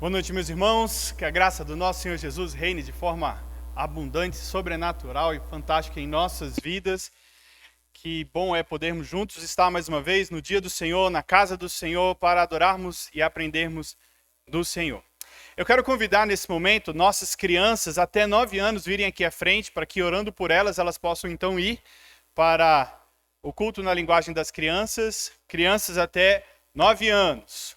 Boa noite, meus irmãos. Que a graça do nosso Senhor Jesus reine de forma abundante, sobrenatural e fantástica em nossas vidas. Que bom é podermos juntos estar mais uma vez no dia do Senhor, na casa do Senhor, para adorarmos e aprendermos do Senhor. Eu quero convidar nesse momento nossas crianças até 9 anos virem aqui à frente, para que orando por elas, elas possam então ir para o culto na linguagem das crianças. Crianças até 9 anos.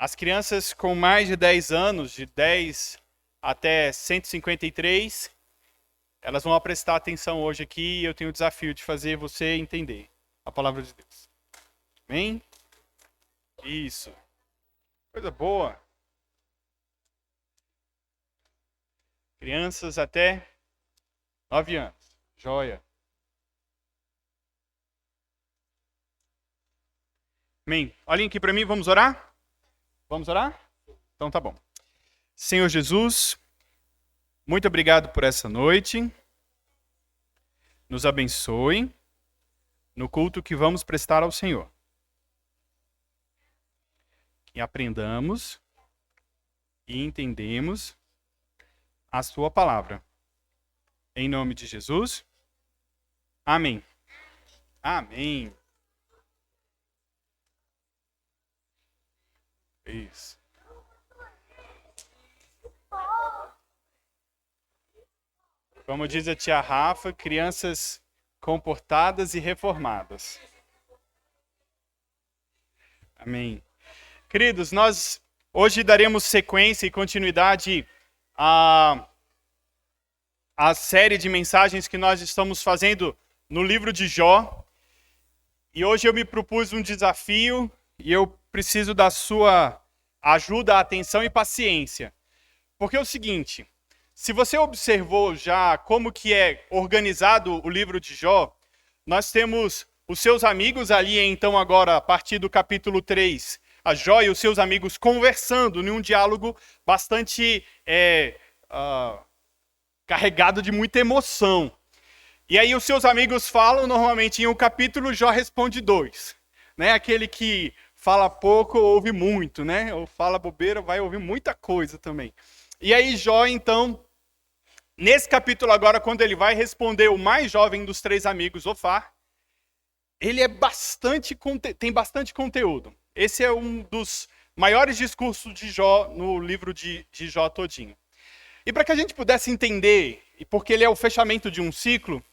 As crianças com mais de 10 anos, de 10 até 153, elas vão prestar atenção hoje aqui e eu tenho o desafio de fazer você entender a palavra de Deus. Amém? Isso. Coisa boa. Crianças até 9 anos. Joia. Amém. Olhem aqui para mim, vamos orar? Vamos orar? Então tá bom. Senhor Jesus, muito obrigado por essa noite. Nos abençoe no culto que vamos prestar ao Senhor. Que aprendamos e entendemos a sua palavra. Em nome de Jesus. Amém. Amém. Isso. Como diz a tia Rafa, crianças comportadas e reformadas. Amém. Queridos, nós hoje daremos sequência e continuidade à série de mensagens que nós estamos fazendo no livro de Jó. E hoje eu me propus um desafio e eu preciso da sua ajuda, atenção e paciência. Porque é o seguinte, se você observou já como que é organizado o livro de Jó, nós temos os seus amigos ali, então agora a partir do capítulo 3, a Jó e os seus amigos conversando em um diálogo bastante carregado de muita emoção. E aí os seus amigos falam, normalmente em um capítulo, Jó responde 2. Né? Aquele que fala pouco, ouve muito, né? Ou fala bobeira, vai ouvir muita coisa também. E aí Jó, então, nesse capítulo agora, quando ele vai responder o mais jovem dos 3 amigos, Zofar, ele tem bastante conteúdo. Esse é um dos maiores discursos de Jó no livro de Jó todinho. E para que a gente pudesse entender, e porque ele é o fechamento de um ciclo,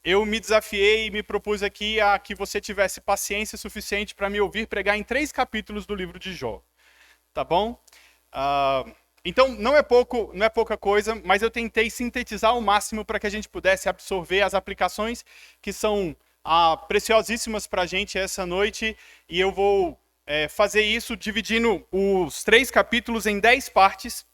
eu me desafiei e me propus aqui a que você tivesse paciência suficiente para me ouvir pregar em 3 capítulos do livro de Jó. Tá bom? Então, não é pouca coisa, mas eu tentei sintetizar ao máximo para que a gente pudesse absorver as aplicações que são preciosíssimas para a gente essa noite. E eu vou fazer isso dividindo os 3 capítulos em 10 partes.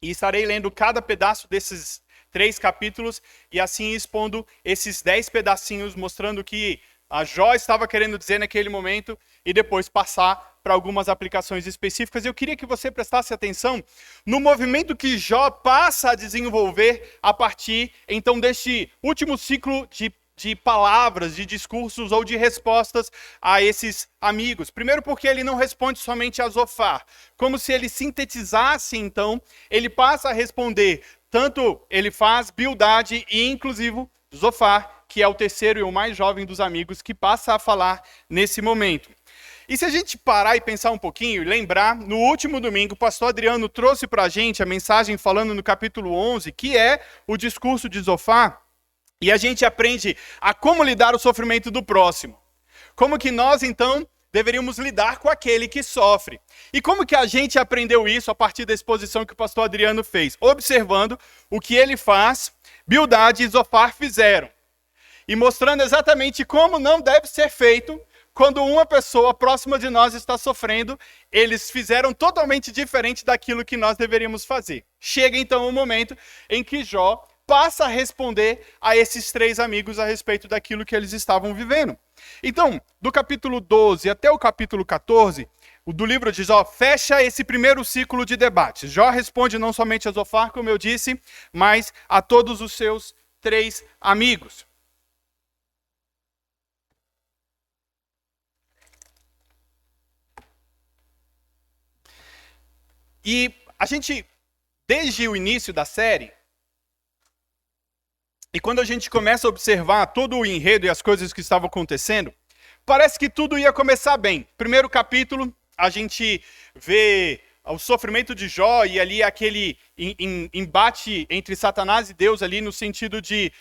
E estarei lendo cada pedaço desses 3 capítulos e assim expondo esses 10 pedacinhos, mostrando o que a Jó estava querendo dizer naquele momento e depois passar para algumas aplicações específicas. Eu queria que você prestasse atenção no movimento que Jó passa a desenvolver a partir, então, deste último ciclo de palavras, de discursos ou de respostas a esses amigos. Primeiro porque ele não responde somente a Zofar, como se ele sintetizasse, então, ele passa a responder, tanto ele faz Bildade e inclusive Zofar, que é o terceiro e o mais jovem dos amigos, que passa a falar nesse momento. E se a gente parar e pensar um pouquinho e lembrar, no último domingo, o pastor Adriano trouxe para a gente a mensagem falando no capítulo 11, que é o discurso de Zofar, e a gente aprende a como lidar o sofrimento do próximo. Como que nós, então, deveríamos lidar com aquele que sofre. E como que a gente aprendeu isso a partir da exposição que o pastor Adriano fez? Observando o que ele faz, Bildade e Zofar fizeram. E mostrando exatamente como não deve ser feito quando uma pessoa próxima de nós está sofrendo. Eles fizeram totalmente diferente daquilo que nós deveríamos fazer. Chega então o momento em que Jó passa a responder a esses 3 amigos a respeito daquilo que eles estavam vivendo. Então, do capítulo 12 até o capítulo 14, o do livro de Jó fecha esse primeiro ciclo de debates. Jó responde não somente a Zofar, como eu disse, mas a todos os seus 3 amigos. E a gente, desde o início da série, e quando a gente começa a observar todo o enredo e as coisas que estavam acontecendo, parece que tudo ia começar bem. Primeiro capítulo, a gente vê o sofrimento de Jó e ali aquele embate entre Satanás e Deus ali no sentido de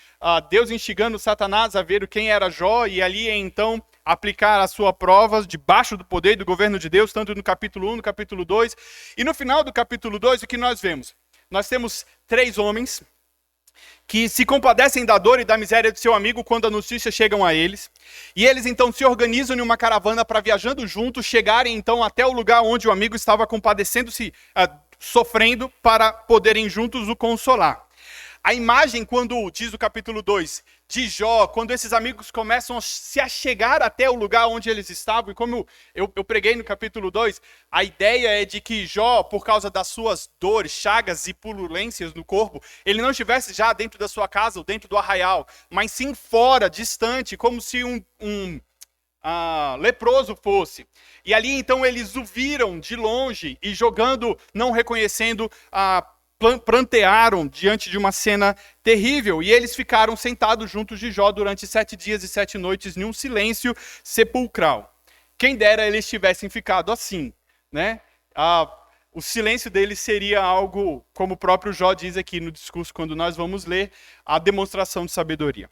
Deus instigando Satanás a ver quem era Jó e ali então aplicar a sua prova debaixo do poder e do governo de Deus, tanto no capítulo 1, no capítulo 2. E no final do capítulo 2, o que nós vemos? Nós temos 3 homens que se compadecem da dor e da miséria de seu amigo quando as notícias chegam a eles. E eles então se organizam em uma caravana para, viajando juntos, chegarem então até o lugar onde o amigo estava compadecendo-se, sofrendo, para poderem juntos o consolar. A imagem, quando diz o capítulo 2 de Jó, quando esses amigos começam a se achegar até o lugar onde eles estavam, e como eu preguei no capítulo 2, a ideia é de que Jó, por causa das suas dores, chagas e pululências no corpo, ele não estivesse já dentro da sua casa ou dentro do arraial, mas sim fora, distante, como se um leproso fosse. E ali então eles o viram de longe e jogando, não reconhecendo prantearam diante de uma cena terrível, e eles ficaram sentados juntos de Jó durante 7 dias e 7 noites em um silêncio sepulcral. Quem dera eles tivessem ficado assim, né? O silêncio deles seria algo, como o próprio Jó diz aqui no discurso, quando nós vamos ler, a demonstração de sabedoria.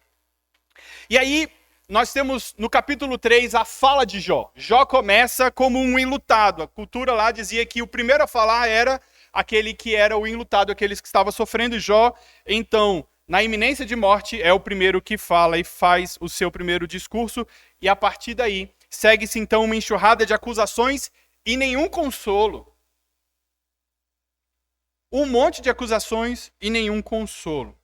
E aí, nós temos no capítulo 3 a fala de Jó. Jó começa como um enlutado. A cultura lá dizia que o primeiro a falar era aquele que era o enlutado, aqueles que estavam sofrendo. Jó, então, na iminência de morte, é o primeiro que fala e faz o seu primeiro discurso, e a partir daí, segue-se então uma enxurrada de acusações e nenhum consolo. Um monte de acusações e nenhum consolo.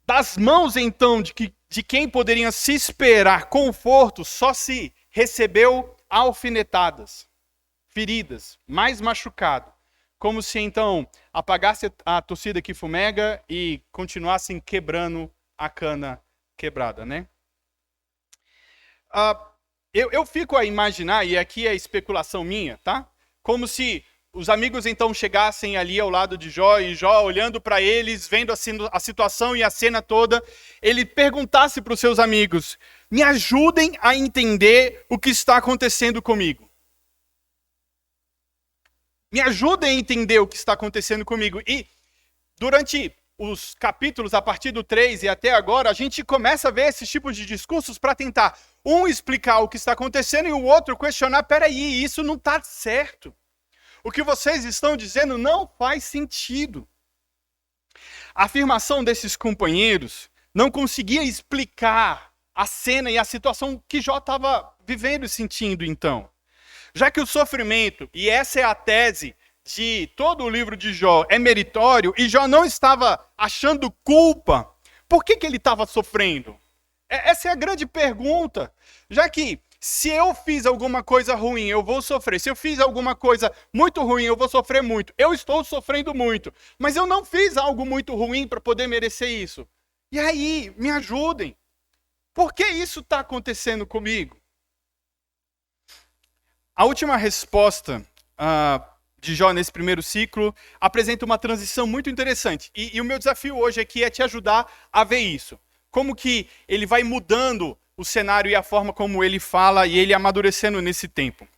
Das mãos, então, de quem poderia se esperar conforto, só se recebeu alfinetadas, feridas, mais machucado. Como se, então, apagasse a torcida que fumega e continuassem quebrando a cana quebrada, né? Eu fico a imaginar, e aqui é especulação minha, tá? Como se os amigos, então, chegassem ali ao lado de Jó, e Jó, olhando para eles, vendo a situação e a cena toda, ele perguntasse para os seus amigos: me ajudem a entender o que está acontecendo comigo. Me ajudem a entender o que está acontecendo comigo. E durante os capítulos, a partir do 3 e até agora, a gente começa a ver esses tipos de discursos para tentar, um, explicar o que está acontecendo e o outro questionar: peraí, isso não está certo. O que vocês estão dizendo não faz sentido. A afirmação desses companheiros não conseguia explicar a cena e a situação que Jó estava vivendo e sentindo então. Já que o sofrimento, e essa é a tese de todo o livro de Jó, é meritório, e Jó não estava achando culpa, por que ele estava sofrendo? Essa é a grande pergunta. Já que se eu fiz alguma coisa ruim, eu vou sofrer. Se eu fiz alguma coisa muito ruim, eu vou sofrer muito. Eu estou sofrendo muito, mas eu não fiz algo muito ruim para poder merecer isso. E aí, me ajudem. Por que isso está acontecendo comigo? A última resposta de Jó nesse primeiro ciclo apresenta uma transição muito interessante. E o meu desafio hoje aqui é te ajudar a ver isso. Como que ele vai mudando o cenário e a forma como ele fala e ele amadurecendo nesse tempo.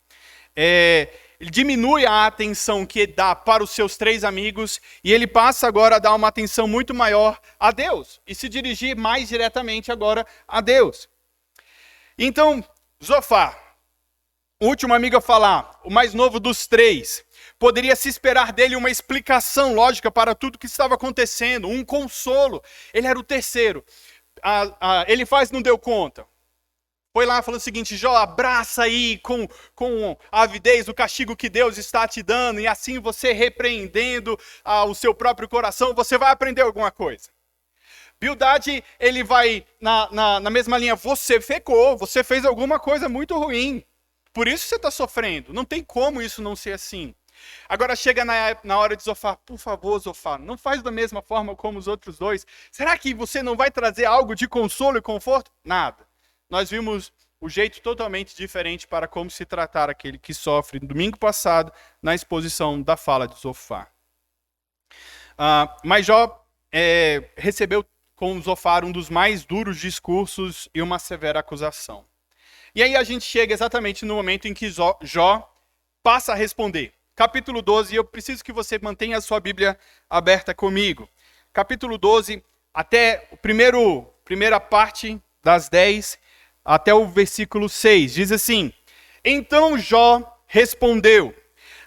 Ele diminui a atenção que dá para os seus 3 amigos e ele passa agora a dar uma atenção muito maior a Deus e se dirigir mais diretamente agora a Deus. Então, Zofar, o último amigo a falar, o mais novo dos 3, poderia se esperar dele uma explicação lógica para tudo que estava acontecendo, um consolo. Ele era o terceiro. Ele não deu conta. Foi lá e falou o seguinte: Jó, abraça aí com a avidez o castigo que Deus está te dando, e assim você repreendendo o seu próprio coração, você vai aprender alguma coisa. Bildade, ele vai na mesma linha: você pecou, você fez alguma coisa muito ruim. Por isso você está sofrendo. Não tem como isso não ser assim. Agora chega na hora de Zofar: por favor, Zofar, não faz da mesma forma como os outros 2. Será que você não vai trazer algo de consolo e conforto? Nada. Nós vimos o jeito totalmente diferente para como se tratar aquele que sofre. Domingo passado, na exposição da fala de Zofar. Mas Jó recebeu com Zofar um dos mais duros discursos e uma severa acusação. E aí a gente chega exatamente no momento em que Jó passa a responder. Capítulo 12, eu preciso que você mantenha a sua Bíblia aberta comigo. Capítulo 12, até a primeira parte das 10 até o versículo 6. Diz assim: Então Jó respondeu: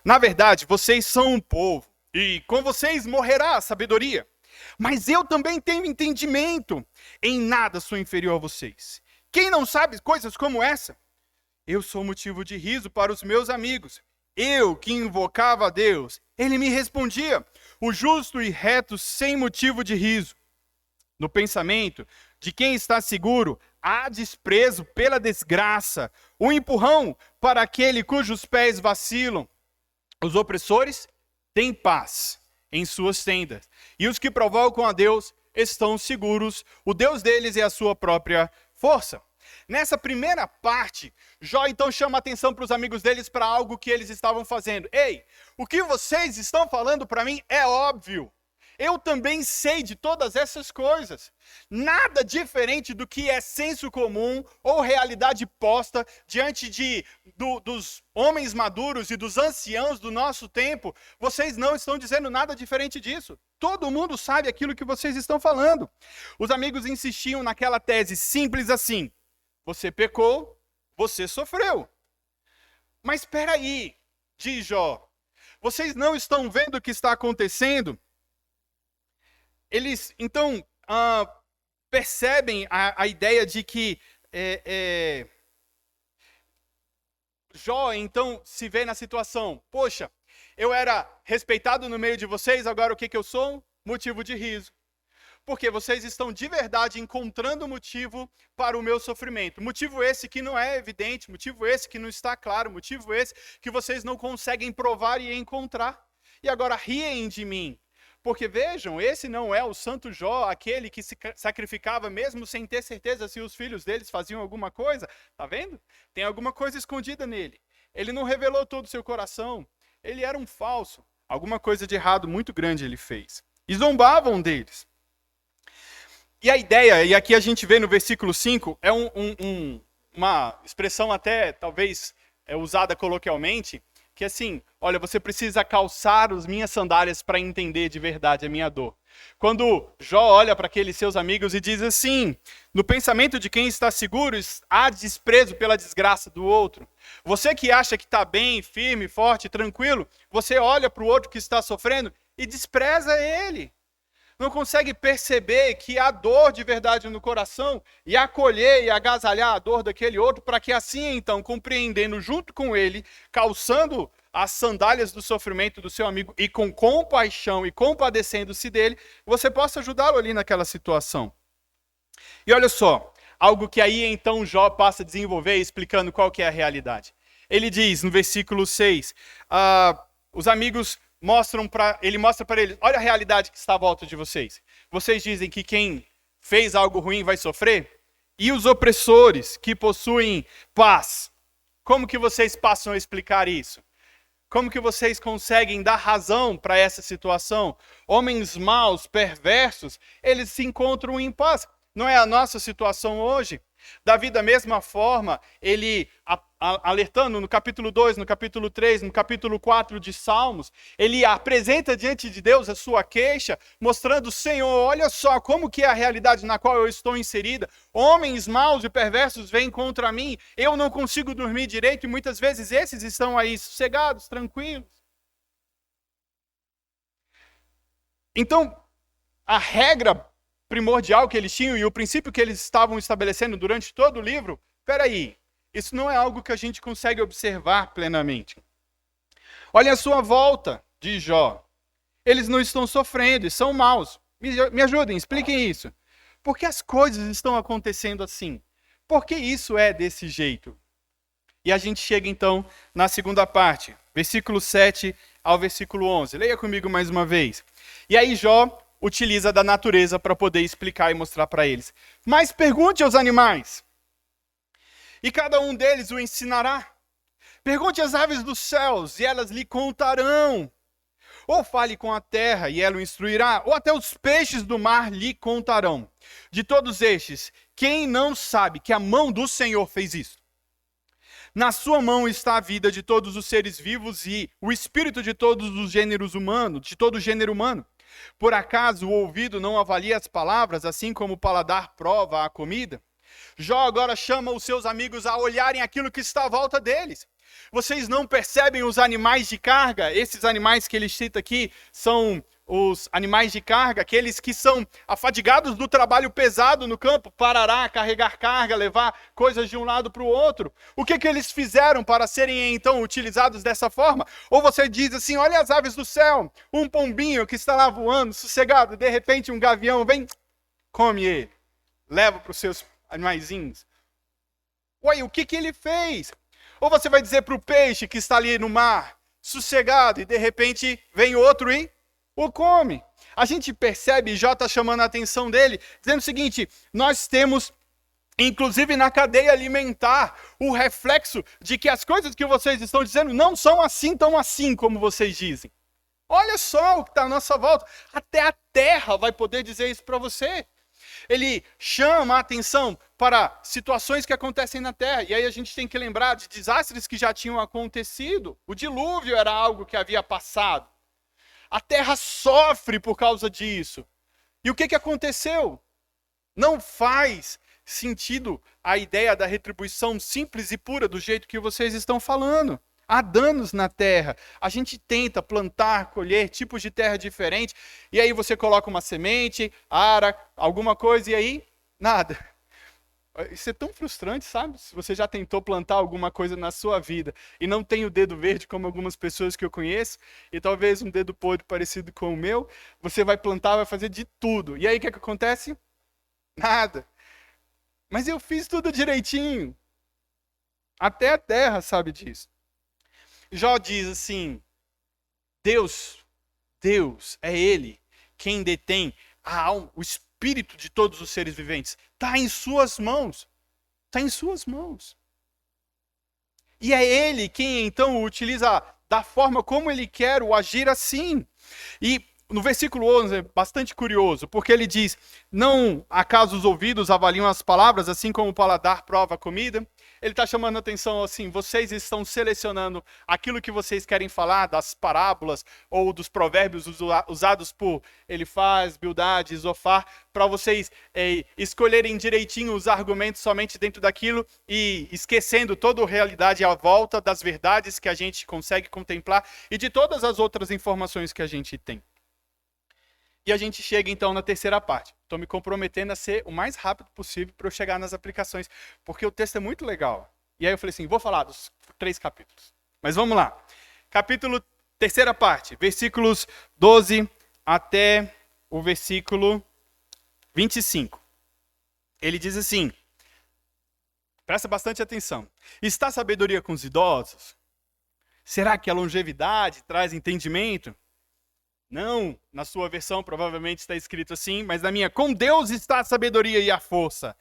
Na verdade, vocês são um povo, e com vocês morrerá a sabedoria. Mas eu também tenho entendimento. Em nada sou inferior a vocês. Quem não sabe coisas como essa? Eu sou motivo de riso para os meus amigos. Eu que invocava a Deus, ele me respondia. O justo e reto sem motivo de riso. No pensamento de quem está seguro, há desprezo pela desgraça. O empurrão para aquele cujos pés vacilam. Os opressores têm paz em suas tendas. E os que provocam a Deus estão seguros. O Deus deles é a sua própria força. Nessa primeira parte, Jó então chama a atenção para os amigos deles para algo que eles estavam fazendo. Ei, o que vocês estão falando para mim é óbvio. Eu também sei de todas essas coisas. Nada diferente do que é senso comum ou realidade posta diante dos homens maduros e dos anciãos do nosso tempo. Vocês não estão dizendo nada diferente disso. Todo mundo sabe aquilo que vocês estão falando. Os amigos insistiam naquela tese simples assim: você pecou, você sofreu. Mas espera aí, diz Jó, vocês não estão vendo o que está acontecendo? Eles, então, percebem a ideia de que Jó, então, se vê na situação: poxa, eu era respeitado no meio de vocês, agora o que eu sou? Motivo de riso. Porque vocês estão de verdade encontrando motivo para o meu sofrimento. Motivo esse que não é evidente, motivo esse que não está claro, motivo esse que vocês não conseguem provar e encontrar. E agora riem de mim. Porque vejam, esse não é o santo Jó, aquele que se sacrificava mesmo sem ter certeza se os filhos deles faziam alguma coisa. Tá vendo? Tem alguma coisa escondida nele. Ele não revelou todo o seu coração. Ele era um falso. Alguma coisa de errado muito grande ele fez. E zombavam deles. E a ideia, e aqui a gente vê no versículo 5, é uma expressão até talvez usada coloquialmente, que assim, olha, você precisa calçar as minhas sandálias para entender de verdade a minha dor. Quando Jó olha para aqueles seus amigos e diz assim: no pensamento de quem está seguro, há desprezo pela desgraça do outro. Você que acha que está bem, firme, forte, tranquilo, você olha para o outro que está sofrendo e despreza ele. Não consegue perceber que há dor de verdade no coração e acolher e agasalhar a dor daquele outro, para que assim, então, compreendendo junto com ele, calçando as sandálias do sofrimento do seu amigo e com compaixão e compadecendo-se dele, você possa ajudá-lo ali naquela situação. E olha só, algo que aí então Jó passa a desenvolver explicando qual que é a realidade. Ele diz no versículo 6, os amigos ele mostra para eles: olha a realidade que está à volta de vocês. Vocês dizem que quem fez algo ruim vai sofrer? E os opressores que possuem paz? Como que vocês passam a explicar isso? Como que vocês conseguem dar razão para essa situação? Homens maus, perversos, eles se encontram em paz. Não é a nossa situação hoje? Davi, da mesma forma, ele, alertando no capítulo 2, no capítulo 3, no capítulo 4 de Salmos, ele apresenta diante de Deus a sua queixa, mostrando: Senhor, olha só como que é a realidade na qual eu estou inserida. Homens maus e perversos vêm contra mim, eu não consigo dormir direito, e muitas vezes esses estão aí sossegados, tranquilos. Então, a regra primordial que eles tinham e o princípio que eles estavam estabelecendo durante todo o livro, peraí, isso não é algo que a gente consegue observar plenamente. Olhem a sua volta, diz Jó. Eles não estão sofrendo e são maus. Me ajudem, expliquem isso. Por que as coisas estão acontecendo assim? Por que isso é desse jeito? E a gente chega então na segunda parte, versículo 7 ao versículo 11. Leia comigo mais uma vez. E aí Jó utiliza da natureza para poder explicar e mostrar para eles. Mas pergunte aos animais: e cada um deles o ensinará. Pergunte às aves dos céus, e elas lhe contarão. Ou fale com a terra, e ela o instruirá, ou até os peixes do mar lhe contarão. De todos estes, quem não sabe que a mão do Senhor fez isso? Na sua mão está a vida de todos os seres vivos e o espírito de todos os gêneros humanos, de todo o gênero humano. Por acaso o ouvido não avalia as palavras, assim como o paladar prova a comida? Jó agora chama os seus amigos a olharem aquilo que está à volta deles. Vocês não percebem os animais de carga? Esses animais que ele cita aqui são os animais de carga, aqueles que são afadigados do trabalho pesado no campo, parará, carregar carga, levar coisas de um lado para o outro. O que eles fizeram para serem então utilizados dessa forma? Ou você diz assim, olha as aves do céu, um pombinho que está lá voando, sossegado, de repente um gavião vem, come ele, leva para os seus animaizinhos. Ué, o que ele fez? Ou você vai dizer para o peixe que está ali no mar, sossegado, e de repente vem outro e o come. A gente percebe, Jó está chamando a atenção dele, dizendo o seguinte, nós temos, inclusive na cadeia alimentar, o reflexo de que as coisas que vocês estão dizendo não são assim, tão assim como vocês dizem. Olha só o que está à nossa volta, até a terra vai poder dizer isso para você. Ele chama a atenção para situações que acontecem na terra. E aí a gente tem que lembrar de desastres que já tinham acontecido. O dilúvio era algo que havia passado. A terra sofre por causa disso. E o que aconteceu? Não faz sentido a ideia da retribuição simples e pura do jeito que vocês estão falando. Há danos na terra. A gente tenta plantar, colher tipos de terra diferentes. E aí você coloca uma semente, ara, alguma coisa e aí nada. Isso é tão frustrante, sabe? Se você já tentou plantar alguma coisa na sua vida e não tem o dedo verde, como algumas pessoas que eu conheço, e talvez um dedo podre parecido com o meu, você vai plantar, vai fazer de tudo. E aí o que acontece? Nada. Mas eu fiz tudo direitinho. Até a terra sabe disso. Jó diz assim, Deus é Ele quem detém a alma, o espírito de todos os seres viventes. Está em suas mãos. Está em suas mãos. E é Ele quem então o utiliza da forma como Ele quer o agir assim. E no versículo 11 é bastante curioso, porque ele diz, não acaso os ouvidos avaliam as palavras, assim como o paladar prova a comida? Ele está chamando a atenção assim, vocês estão selecionando aquilo que vocês querem falar, das parábolas ou dos provérbios usados por Elifaz, Bildade, Zofar, para vocês escolherem direitinho os argumentos somente dentro daquilo e esquecendo toda a realidade à volta das verdades que a gente consegue contemplar e de todas as outras informações que a gente tem. E a gente chega então na terceira parte. Estou me comprometendo a ser o mais rápido possível para eu chegar nas aplicações, porque o texto é muito legal. E aí eu falei assim, vou falar dos 3 capítulos. Mas vamos lá. Capítulo, terceira parte, versículos 12 até o versículo 25. Ele diz assim, presta bastante atenção. Está a sabedoria com os idosos? Será que a longevidade traz entendimento? Não, na sua versão provavelmente está escrito assim, mas na minha, com Deus está a sabedoria e a força.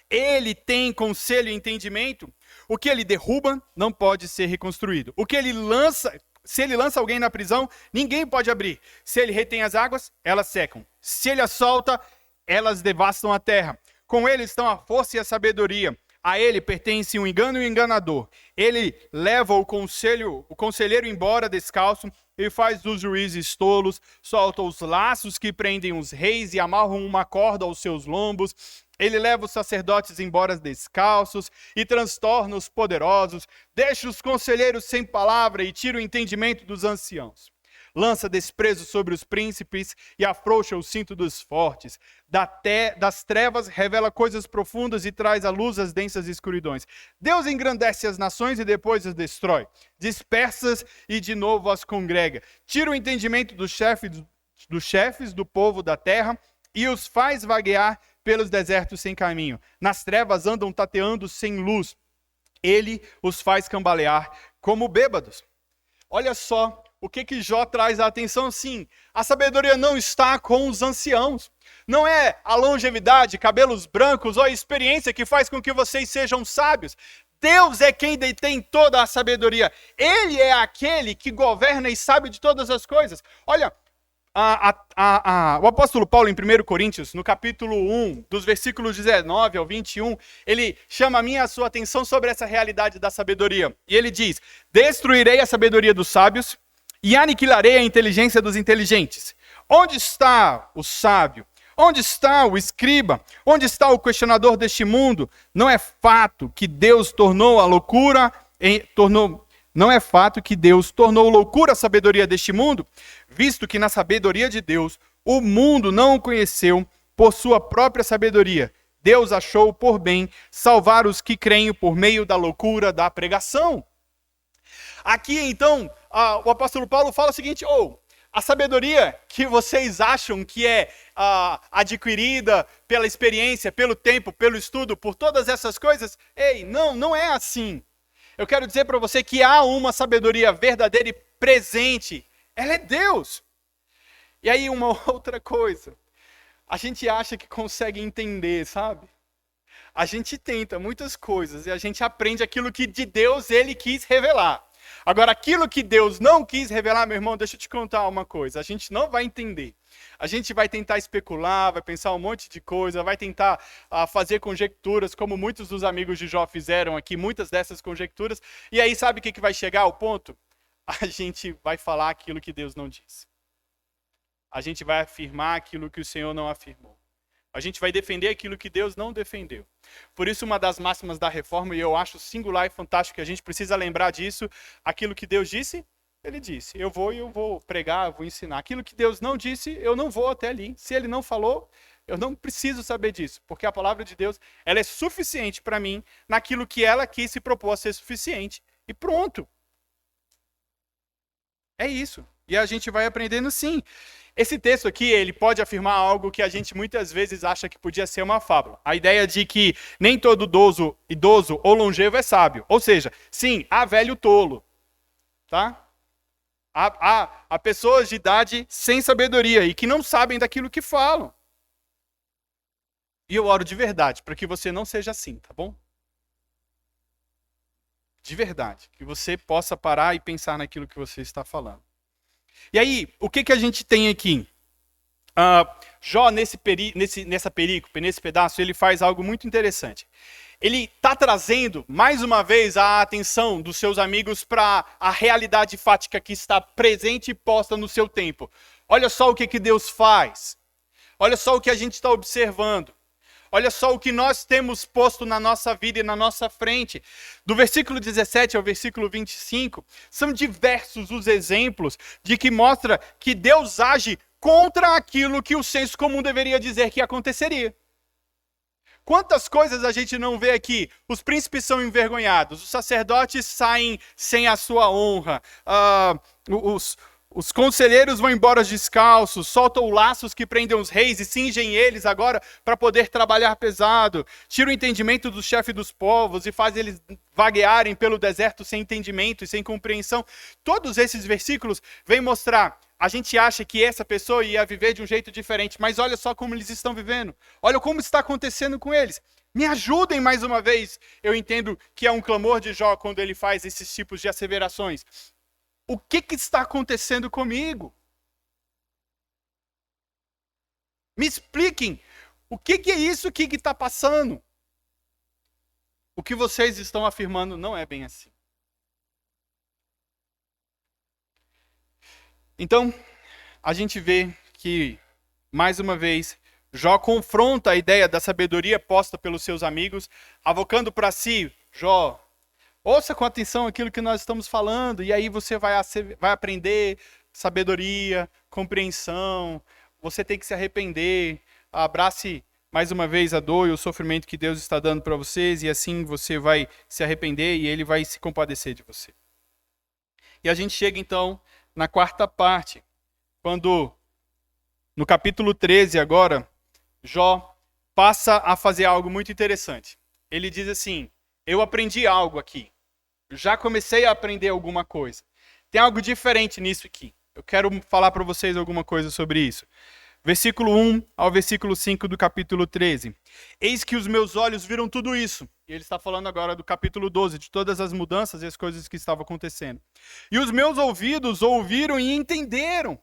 Ele tem conselho e entendimento. O que ele derruba não pode ser reconstruído. O que ele lança, se ele lança alguém na prisão, ninguém pode abrir. Se ele retém as águas, elas secam. Se ele as solta, elas devastam a terra. Com ele estão a força e a sabedoria. A ele pertence o engano e o enganador. Ele leva o conselheiro embora descalço, e faz dos juízes tolos, solta os laços que prendem os reis e amarram uma corda aos seus lombos. Ele leva os sacerdotes embora descalços e transtorna os poderosos, deixa os conselheiros sem palavra e tira o entendimento dos anciãos. Lança desprezo sobre os príncipes e afrouxa o cinto dos fortes. Das trevas revela coisas profundas e traz à luz as densas escuridões. Deus engrandece as nações e depois as destrói. Dispersas e de novo as congrega. Tira o entendimento dos chefes do povo da terra e os faz vaguear pelos desertos sem caminho. Nas trevas andam tateando sem luz. Ele os faz cambalear como bêbados. Olha só o que Jó traz a atenção, sim. A sabedoria não está com os anciãos. Não é a longevidade, cabelos brancos ou a experiência que faz com que vocês sejam sábios. Deus é quem detém toda a sabedoria. Ele é aquele que governa e sabe de todas as coisas. Olha, o apóstolo Paulo, em 1 Coríntios, no capítulo 1, dos versículos 19 ao 21, ele chama a minha e a sua atenção sobre essa realidade da sabedoria. E ele diz: destruirei a sabedoria dos sábios e aniquilarei a inteligência dos inteligentes. Onde está o sábio? Onde está o escriba? Onde está o questionador deste mundo? Não é fato que Deus tornou loucura a sabedoria deste mundo, visto que na sabedoria de Deus o mundo não o conheceu por sua própria sabedoria. Deus achou por bem salvar os que creem por meio da loucura da pregação. Aqui então, o apóstolo Paulo fala o seguinte: a sabedoria que vocês acham que é adquirida pela experiência, pelo tempo, pelo estudo, por todas essas coisas, não é assim. Eu quero dizer para você que há uma sabedoria verdadeira e presente. Ela é Deus. E aí uma outra coisa. A gente acha que consegue entender, sabe? A gente tenta muitas coisas e a gente aprende aquilo que de Deus ele quis revelar. Agora, aquilo que Deus não quis revelar, meu irmão, deixa eu te contar uma coisa. A gente não vai entender. A gente vai tentar especular, vai pensar um monte de coisa, vai tentar fazer conjecturas, como muitos dos amigos de Jó fizeram aqui, muitas dessas conjecturas. E aí, sabe o que vai chegar ao ponto? A gente vai falar aquilo que Deus não disse. A gente vai afirmar aquilo que o Senhor não afirmou. A gente vai defender aquilo que Deus não defendeu. Por isso, uma das máximas da reforma, e eu acho singular e fantástico que a gente precisa lembrar disso, aquilo que Deus disse, ele disse. Eu vou pregar, eu vou ensinar. Aquilo que Deus não disse, eu não vou até ali. Se ele não falou, eu não preciso saber disso, porque a palavra de Deus, ela é suficiente para mim naquilo que ela quis se propor a ser suficiente. E pronto. É isso. E a gente vai aprendendo sim. Esse texto aqui, ele pode afirmar algo que a gente muitas vezes acha que podia ser uma fábula. A ideia de que nem todo idoso ou longevo é sábio. Ou seja, sim, há velho tolo. Tá? Há pessoas de idade sem sabedoria e que não sabem daquilo que falam. E eu oro de verdade para que você não seja assim, tá bom? De verdade. Que você possa parar e pensar naquilo que você está falando. E aí, o que a gente tem aqui? Jó, nessa perícope, nesse pedaço, ele faz algo muito interessante. Ele está trazendo, mais uma vez, a atenção dos seus amigos para a realidade fática que está presente e posta no seu tempo. Olha só o que Deus faz. Olha só o que a gente está observando. Olha só o que nós temos posto na nossa vida e na nossa frente. Do versículo 17 ao versículo 25, são diversos os exemplos de que mostra que Deus age contra aquilo que o senso comum deveria dizer que aconteceria. Quantas coisas a gente não vê aqui? Os príncipes são envergonhados, os sacerdotes saem sem a sua honra, os conselheiros vão embora descalços, soltam laços que prendem os reis e cingem eles agora para poder trabalhar pesado. Tira o entendimento do chefe dos povos e faz eles vaguearem pelo deserto sem entendimento e sem compreensão. Todos esses versículos vêm mostrar, a gente acha que essa pessoa ia viver de um jeito diferente, mas olha só como eles estão vivendo. Olha como está acontecendo com eles. Me ajudem mais uma vez. Eu entendo que é um clamor de Jó quando ele faz esses tipos de asseverações. O que está acontecendo comigo? Me expliquem. O que é isso que está passando? O que vocês estão afirmando não é bem assim. Então, a gente vê que, mais uma vez, Jó confronta a ideia da sabedoria posta pelos seus amigos, avocando para si, Jó, ouça com atenção aquilo que nós estamos falando, e aí você vai aprender sabedoria, compreensão, você tem que se arrepender, abrace mais uma vez a dor e o sofrimento que Deus está dando para vocês, e assim você vai se arrepender e Ele vai se compadecer de você. E a gente chega então na quarta parte, quando no capítulo 13 agora, Jó passa a fazer algo muito interessante. Ele diz assim, eu aprendi algo aqui. Já comecei a aprender alguma coisa. Tem algo diferente nisso aqui. Eu quero falar para vocês alguma coisa sobre isso. versículo 1 ao versículo 5 do capítulo 13. Eis que os meus olhos viram tudo isso. E ele está falando agora do capítulo 12, de todas as mudanças e as coisas que estavam acontecendo. E os meus ouvidos ouviram e entenderam.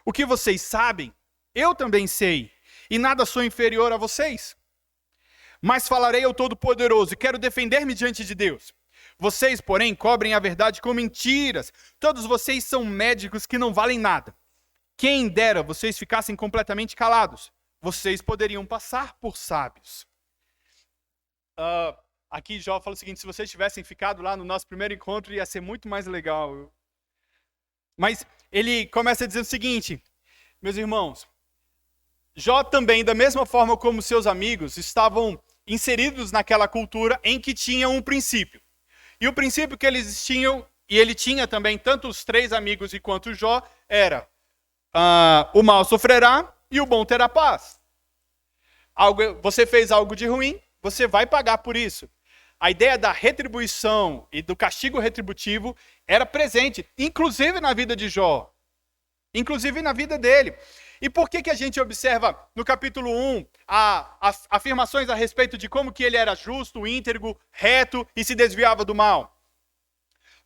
O que vocês sabem, eu também sei, e nada sou inferior a vocês. Mas falarei ao Todo-Poderoso e quero defender-me diante de Deus. Vocês, porém, cobrem a verdade com mentiras. Todos vocês são médicos que não valem nada. Quem dera vocês ficassem completamente calados. Vocês poderiam passar por sábios. Aqui Jó fala o seguinte, se vocês tivessem ficado lá no nosso primeiro encontro, ia ser muito mais legal. Mas ele começa a dizer o seguinte, meus irmãos, Jó também, da mesma forma como seus amigos, estavam inseridos naquela cultura em que tinha um princípio. E o princípio que eles tinham, e ele tinha também, tanto os três amigos quanto Jó, era o mal sofrerá e o bom terá paz. Você fez algo de ruim, você vai pagar por isso. A ideia da retribuição e do castigo retributivo era presente, inclusive na vida de Jó, inclusive na vida dele. E por que a gente observa no capítulo 1 afirmações a respeito de como que ele era justo, íntegro, reto e se desviava do mal?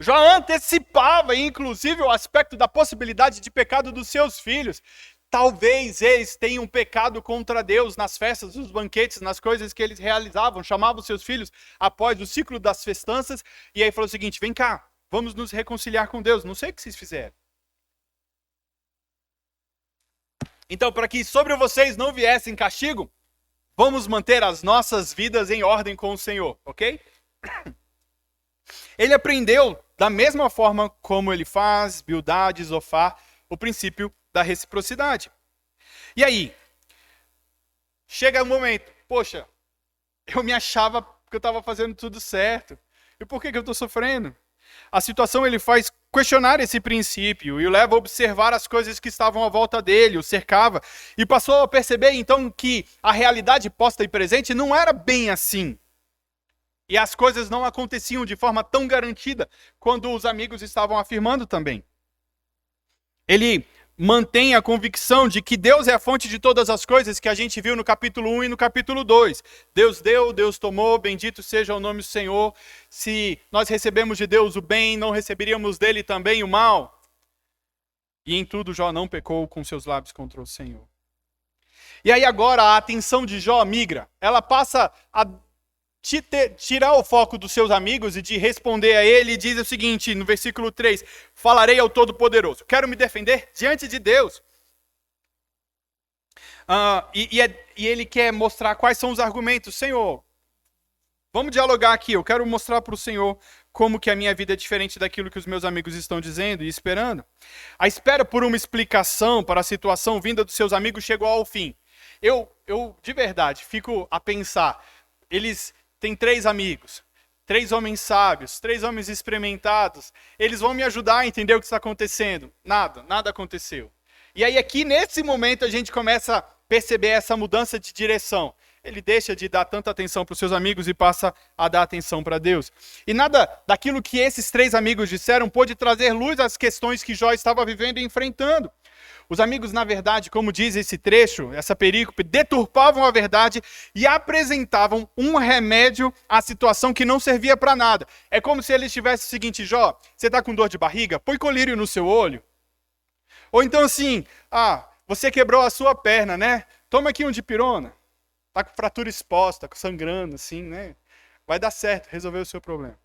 Jó antecipava, inclusive, o aspecto da possibilidade de pecado dos seus filhos. Talvez eles tenham pecado contra Deus nas festas, nos banquetes, nas coisas que eles realizavam. Chamavam seus filhos após o ciclo das festanças. E aí falou o seguinte, vem cá, vamos nos reconciliar com Deus. Não sei o que vocês fizeram. Então, para que sobre vocês não viessem castigo, vamos manter as nossas vidas em ordem com o Senhor, ok? Ele aprendeu, da mesma forma como ele faz, Bildad, Zofar, o princípio da reciprocidade. E aí, chega um momento, poxa, eu me achava que eu estava fazendo tudo certo. E por que eu estou sofrendo? A situação ele faz questionar esse princípio e o leva a observar as coisas que estavam à volta dele, o cercava, e passou a perceber então que a realidade posta e presente não era bem assim. E as coisas não aconteciam de forma tão garantida quando os amigos estavam afirmando também. Ele mantém a convicção de que Deus é a fonte de todas as coisas que a gente viu no capítulo 1 e no capítulo 2. Deus deu, Deus tomou, bendito seja o nome do Senhor. Se nós recebemos de Deus o bem, não receberíamos dele também o mal. E em tudo Jó não pecou com seus lábios contra o Senhor. E aí agora a atenção de Jó migra. Ela passa a tirar o foco dos seus amigos e de responder a ele, e diz o seguinte, no versículo 3, falarei ao Todo-Poderoso, quero me defender diante de Deus. E ele quer mostrar quais são os argumentos. Senhor, vamos dialogar aqui, eu quero mostrar para o Senhor como que a minha vida é diferente daquilo que os meus amigos estão dizendo e esperando. A espera por uma explicação para a situação vinda dos seus amigos chegou ao fim. Eu de verdade, fico a pensar, eles têm 3 amigos, 3 homens sábios, 3 homens experimentados. Eles vão me ajudar a entender o que está acontecendo. Nada aconteceu. E aí aqui, nesse momento, a gente começa a perceber essa mudança de direção. Ele deixa de dar tanta atenção para os seus amigos e passa a dar atenção para Deus. E nada daquilo que esses 3 amigos disseram pôde trazer luz às questões que Jó estava vivendo e enfrentando. Os amigos, na verdade, como diz esse trecho, essa perícope, deturpavam a verdade e apresentavam um remédio à situação que não servia para nada. É como se eles tivessem o seguinte, Jó, você está com dor de barriga? Põe colírio no seu olho. Ou então assim, você quebrou a sua perna, né? Toma aqui um dipirona. Está com fratura exposta, sangrando, assim, né? Vai dar certo, resolver o seu problema.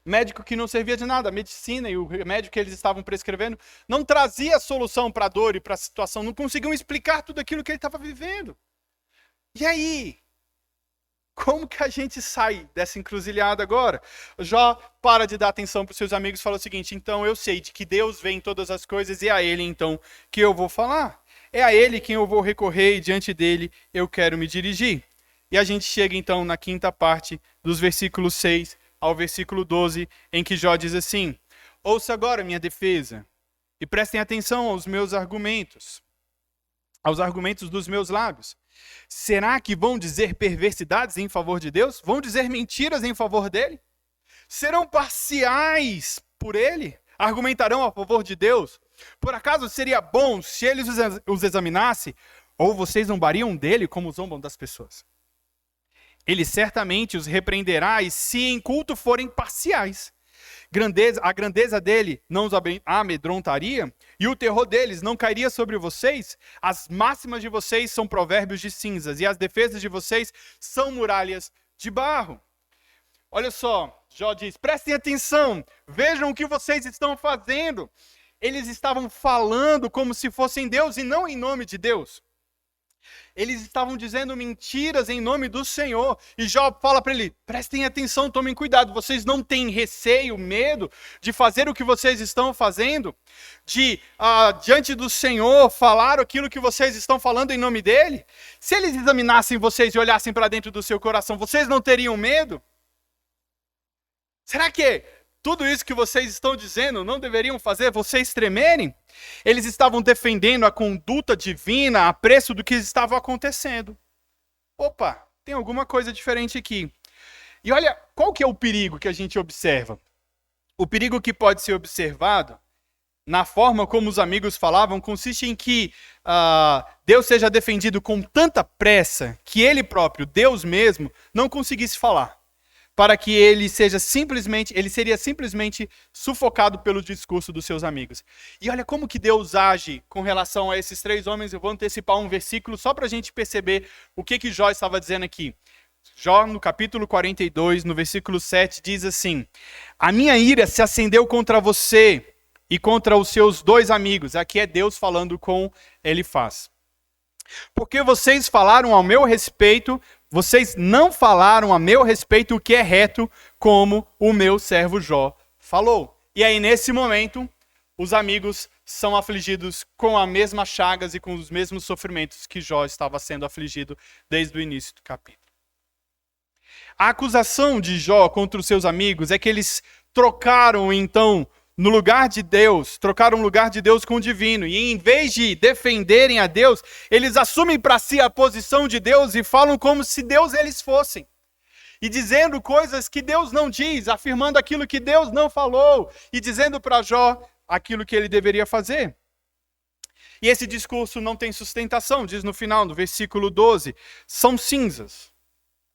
Médico que não servia de nada, a medicina e o remédio que eles estavam prescrevendo não trazia solução para a dor e para a situação, não conseguiam explicar tudo aquilo que ele estava vivendo. E aí? Como que a gente sai dessa encruzilhada agora? Jó para de dar atenção para os seus amigos e fala o seguinte, então eu sei de que Deus vê em todas as coisas e é a ele então que eu vou falar. É a ele quem eu vou recorrer e diante dele eu quero me dirigir. E a gente chega então na quinta parte dos versículos 6 ao versículo 12, em que Jó diz assim, ouça agora minha defesa e prestem atenção aos meus argumentos, aos argumentos dos meus lábios. Será que vão dizer perversidades em favor de Deus? Vão dizer mentiras em favor dele? Serão parciais por ele? Argumentarão a favor de Deus? Por acaso seria bom se ele os examinasse, ou vocês zombariam dele como zombam das pessoas? Ele certamente os repreenderá, e se em culto forem parciais. A grandeza dele não os amedrontaria, e o terror deles não cairia sobre vocês? As máximas de vocês são provérbios de cinzas, e as defesas de vocês são muralhas de barro. Olha só, Jó diz, prestem atenção, vejam o que vocês estão fazendo. Eles estavam falando como se fossem Deus e não em nome de Deus. Eles estavam dizendo mentiras em nome do Senhor. E Jó fala para ele, prestem atenção, tomem cuidado. Vocês não têm receio, medo de fazer o que vocês estão fazendo? De, diante do Senhor, falar aquilo que vocês estão falando em nome dele? Se eles examinassem vocês e olhassem para dentro do seu coração, vocês não teriam medo? Será que tudo isso que vocês estão dizendo não deveriam fazer vocês tremerem? Eles estavam defendendo a conduta divina a preço do que estava acontecendo. Opa, tem alguma coisa diferente aqui. E olha, qual que é o perigo que a gente observa? O perigo que pode ser observado, na forma como os amigos falavam, consiste em que Deus seja defendido com tanta pressa que ele próprio, Deus mesmo, não conseguisse falar. Para que ele seria simplesmente sufocado pelo discurso dos seus amigos. E olha como que Deus age com relação a esses três homens. Eu vou antecipar um versículo só para a gente perceber o que Jó estava dizendo aqui. Jó, no capítulo 42, no versículo 7, diz assim: a minha ira se acendeu contra você e contra os seus dois amigos. Aqui é Deus falando com Elifaz. Porque vocês falaram ao meu respeito, vocês não falaram a meu respeito o que é reto, como o meu servo Jó falou. E aí, nesse momento, os amigos são afligidos com as mesmas chagas e com os mesmos sofrimentos que Jó estava sendo afligido desde o início do capítulo. A acusação de Jó contra os seus amigos é que eles trocaram, então, no lugar de Deus, trocaram o lugar de Deus com o divino. E em vez de defenderem a Deus, eles assumem para si a posição de Deus e falam como se Deus eles fossem. E dizendo coisas que Deus não diz, afirmando aquilo que Deus não falou, e dizendo para Jó aquilo que ele deveria fazer. E esse discurso não tem sustentação, diz no final, no versículo 12, são cinzas,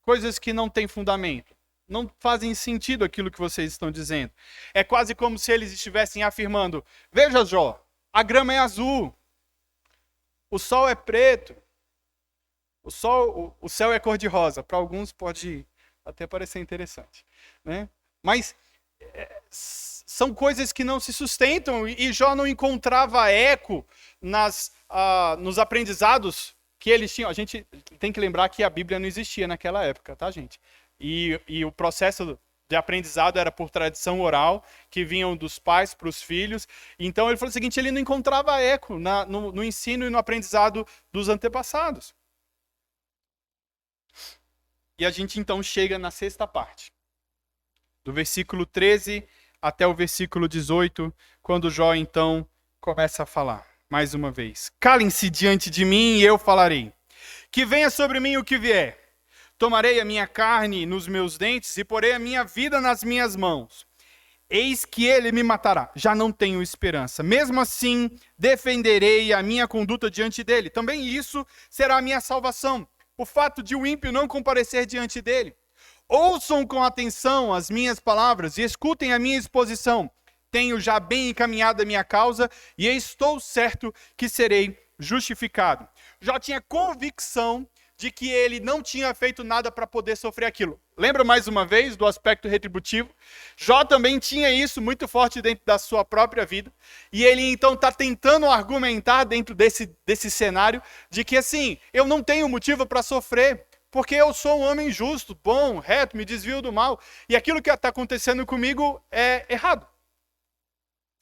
coisas que não têm fundamento. Não fazem sentido aquilo que vocês estão dizendo. É quase como se eles estivessem afirmando, veja Jó, a grama é azul, o sol é preto, o céu é cor-de-rosa. Para alguns pode até parecer interessante, né? Mas são coisas que não se sustentam e Jó não encontrava eco nos aprendizados que eles tinham. A gente tem que lembrar que a Bíblia não existia naquela época, tá, gente? E o processo de aprendizado era por tradição oral, que vinham dos pais para os filhos. Então ele falou o seguinte, ele não encontrava eco no ensino e no aprendizado dos antepassados. E a gente então chega na sexta parte, do versículo 13 até o versículo 18, quando Jó então começa a falar, mais uma vez. Calem-se diante de mim e eu falarei. Que venha sobre mim o que vier. Tomarei a minha carne nos meus dentes e porei a minha vida nas minhas mãos. Eis que ele me matará. Já não tenho esperança. Mesmo assim, defenderei a minha conduta diante dele. Também isso será a minha salvação. O fato de o ímpio não comparecer diante dele. Ouçam com atenção as minhas palavras e escutem a minha exposição. Tenho já bem encaminhado a minha causa e estou certo que serei justificado. Já tinha convicção de que ele não tinha feito nada para poder sofrer aquilo. Lembra mais uma vez do aspecto retributivo? Jó também tinha isso muito forte dentro da sua própria vida. E ele então está tentando argumentar dentro desse cenário de que assim, eu não tenho motivo para sofrer, porque eu sou um homem justo, bom, reto, me desvio do mal. E aquilo que está acontecendo comigo é errado.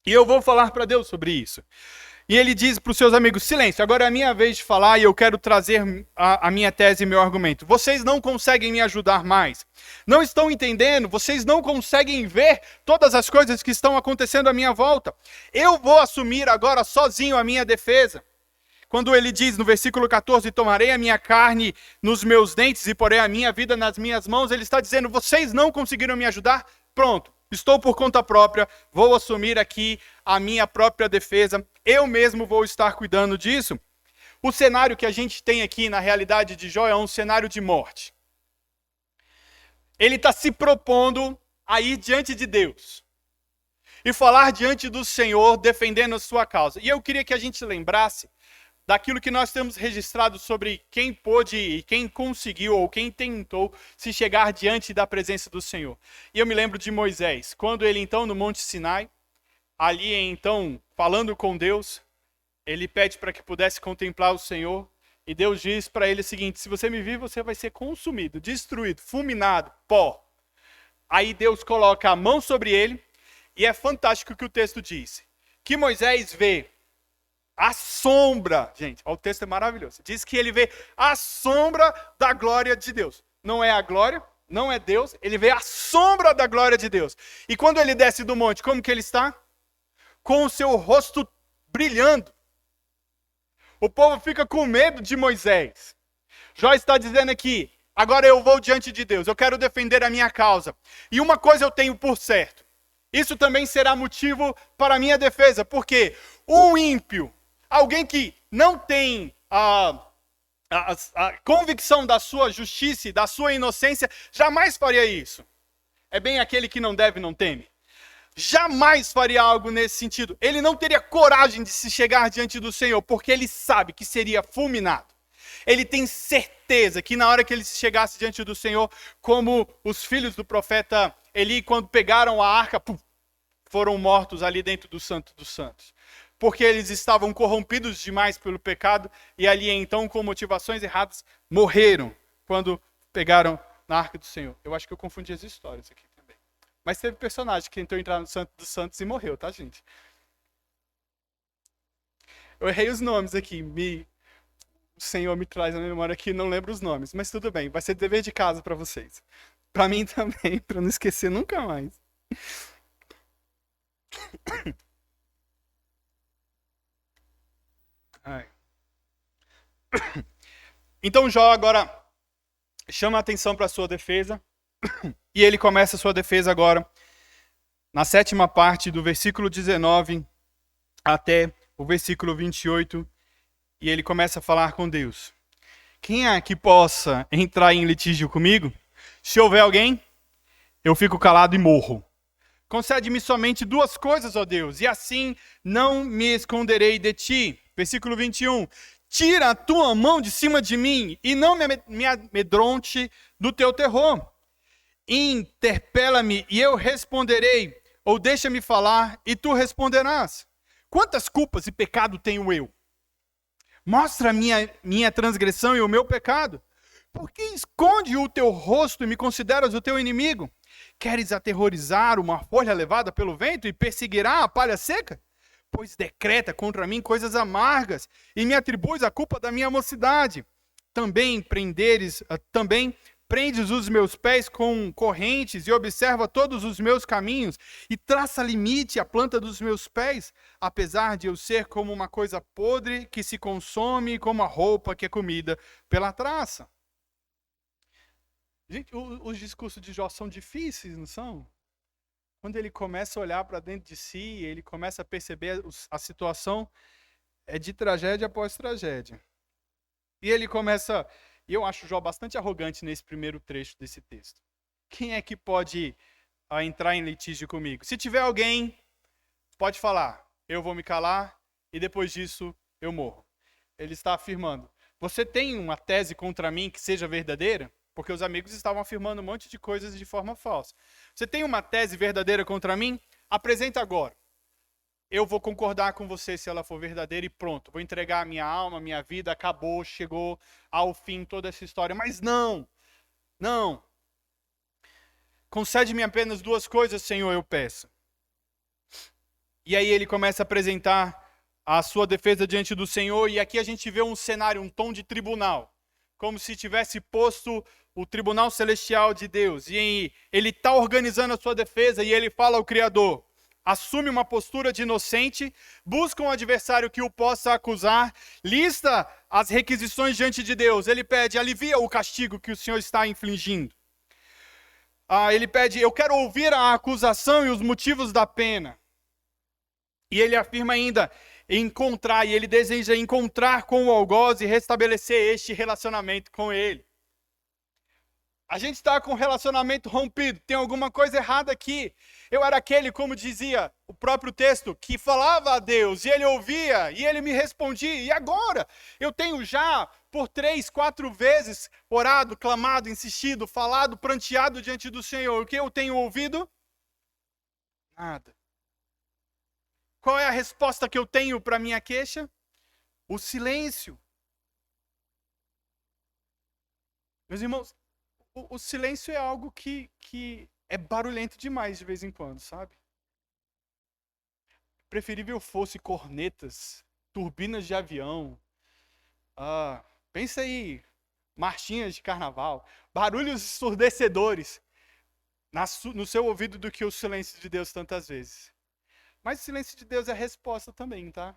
E eu vou falar para Deus sobre isso. E ele diz para os seus amigos, silêncio, agora é a minha vez de falar e eu quero trazer a minha tese e meu argumento. Vocês não conseguem me ajudar mais. Não estão entendendo, vocês não conseguem ver todas as coisas que estão acontecendo à minha volta. Eu vou assumir agora sozinho a minha defesa. Quando ele diz no versículo 14, tomarei a minha carne nos meus dentes e porei a minha vida nas minhas mãos, ele está dizendo, vocês não conseguiram me ajudar? Pronto. Estou por conta própria, vou assumir aqui a minha própria defesa, eu mesmo vou estar cuidando disso. O cenário que a gente tem aqui na realidade de Jó é um cenário de morte. Ele está se propondo a ir diante de Deus e falar diante do Senhor, defendendo a sua causa. E eu queria que a gente lembrasse daquilo que nós temos registrado sobre quem pôde e quem conseguiu ou quem tentou se chegar diante da presença do Senhor. E eu me lembro de Moisés, quando ele então no Monte Sinai, ali então falando com Deus, ele pede para que pudesse contemplar o Senhor. E Deus diz para ele o seguinte: se você me vir, você vai ser consumido, destruído, fulminado, pó. Aí Deus coloca a mão sobre ele, e é fantástico o que o texto diz. Que Moisés vê a sombra, gente, o texto é maravilhoso. Diz que ele vê a sombra da glória de Deus. Não é a glória, não é Deus, ele vê a sombra da glória de Deus. E quando ele desce do monte, como que ele está? Com o seu rosto brilhando. O povo fica com medo de Moisés. Jó está dizendo aqui: agora eu vou diante de Deus, eu quero defender a minha causa. E uma coisa eu tenho por certo: isso também será motivo para a minha defesa. Porque um ímpio, alguém que não tem a convicção da sua justiça e da sua inocência, jamais faria isso. É bem aquele que não deve, não teme. Jamais faria algo nesse sentido. Ele não teria coragem de se chegar diante do Senhor, porque ele sabe que seria fulminado. Ele tem certeza que na hora que ele se chegasse diante do Senhor, como os filhos do profeta Eli, quando pegaram a arca, foram mortos ali dentro do Santo dos Santos. Porque eles estavam corrompidos demais pelo pecado, e ali então, com motivações erradas, morreram quando pegaram na arca do Senhor. Eu acho que eu confundi as histórias aqui. Mas teve personagem que tentou entrar no Santo dos Santos e morreu, tá, gente? Eu errei os nomes aqui. O Senhor me traz na memória que não lembro os nomes. Mas tudo bem, vai ser dever de casa para vocês. Para mim também, para não esquecer nunca mais. Ai. Então Jó agora chama a atenção para a sua defesa. E ele começa a sua defesa agora, na 7ª parte do versículo 19 até o versículo 28, e ele começa a falar com Deus. Quem é que possa entrar em litígio comigo? Se houver alguém, eu fico calado e morro. Concede-me somente 2 coisas, ó Deus, e assim não me esconderei de ti. Versículo 21. Tira a tua mão de cima de mim e não me amedronte do teu terror. Interpela-me e eu responderei, ou deixa-me falar e tu responderás. Quantas culpas e pecado tenho eu? Mostra a minha transgressão e o meu pecado. Por que esconde o teu rosto e me consideras o teu inimigo? Queres aterrorizar uma folha levada pelo vento e perseguirá a palha seca? Pois decreta contra mim coisas amargas e me atribuis a culpa da minha mocidade. Também prendes os meus pés com correntes e observa todos os meus caminhos e traça limite à planta dos meus pés, apesar de eu ser como uma coisa podre que se consome, como a roupa que é comida pela traça. Gente, os discursos de Jó são difíceis, não são? Quando ele começa a olhar para dentro de si, ele começa a perceber a situação é de tragédia após tragédia. E ele começa... E eu acho Jó bastante arrogante nesse primeiro trecho desse texto. Quem é que pode entrar em litígio comigo? Se tiver alguém, pode falar. Eu vou me calar e depois disso eu morro. Ele está afirmando. Você tem uma tese contra mim que seja verdadeira? Porque os amigos estavam afirmando um monte de coisas de forma falsa. Você tem uma tese verdadeira contra mim? Apresenta agora. Eu vou concordar com você se ela for verdadeira e pronto. Vou entregar a minha alma, a minha vida, acabou, chegou ao fim toda essa história. Mas não. Concede-me apenas 2 coisas, Senhor, eu peço. E aí ele começa a apresentar a sua defesa diante do Senhor. E aqui a gente vê um cenário, um tom de tribunal. Como se tivesse posto o tribunal celestial de Deus. E ele está organizando a sua defesa e ele fala ao Criador. Assume uma postura de inocente, busca um adversário que o possa acusar, lista as requisições diante de Deus. Ele pede, alivia o castigo que o Senhor está infligindo. Ele pede, eu quero ouvir a acusação e os motivos da pena. E ele afirma ainda, encontrar, e ele deseja encontrar com o algoz e restabelecer este relacionamento com ele. A gente está com o relacionamento rompido, tem alguma coisa errada aqui. Eu era aquele, como dizia o próprio texto, que falava a Deus, e ele ouvia, e ele me respondia. E agora? Eu tenho já, por 3, 4 vezes, orado, clamado, insistido, falado, pranteado diante do Senhor. O que eu tenho ouvido? Nada. Qual é a resposta que eu tenho para minha queixa? O silêncio. Meus irmãos, o silêncio é algo que é barulhento demais de vez em quando, sabe? Preferível fosse cornetas, turbinas de avião, pensa aí, marchinhas de carnaval, barulhos ensurdecedores no seu ouvido do que o silêncio de Deus tantas vezes. Mas o silêncio de Deus é a resposta também, tá?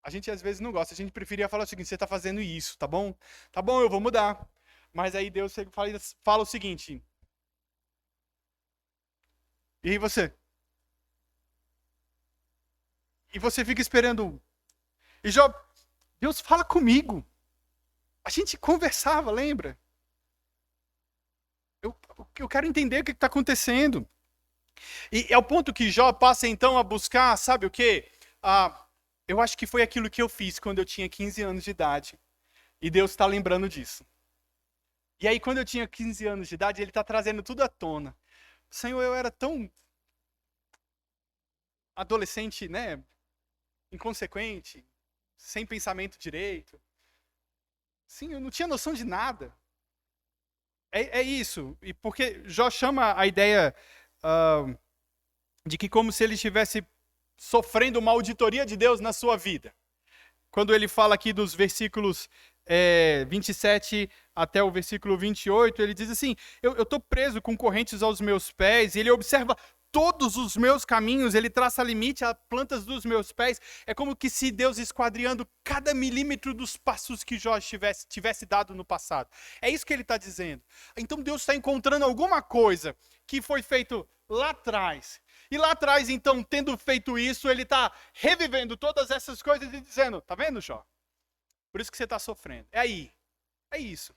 A gente às vezes não gosta, a gente preferia falar o seguinte: você está fazendo isso, tá bom? Tá bom, eu vou mudar. Mas aí Deus fala o seguinte: e aí você? E você fica esperando. E Deus fala comigo. A gente conversava, lembra? Eu quero entender o que está acontecendo. E é o ponto que Jó passa então a buscar, sabe o quê? Eu acho que foi aquilo que eu fiz quando eu tinha 15 anos de idade. E Deus está lembrando disso. E aí, quando eu tinha 15 anos de idade, ele está trazendo tudo à tona. Senhor, eu era tão adolescente, né? Inconsequente, sem pensamento direito. Sim, eu não tinha noção de nada. É isso. E porque Jó chama a ideia de que como se ele estivesse sofrendo uma auditoria de Deus na sua vida. Quando ele fala aqui dos versículos 27 até o versículo 28, ele diz assim: eu estou preso com correntes aos meus pés, e ele observa todos os meus caminhos, ele traça limite às plantas dos meus pés. É como que se Deus esquadriando cada milímetro dos passos que Jó tivesse dado no passado. É isso que ele está dizendo. Então Deus está encontrando alguma coisa que foi feito lá atrás. E lá atrás, então, tendo feito isso, ele está revivendo todas essas coisas e dizendo: tá vendo, Jó? Por isso que você está sofrendo. É aí. É isso.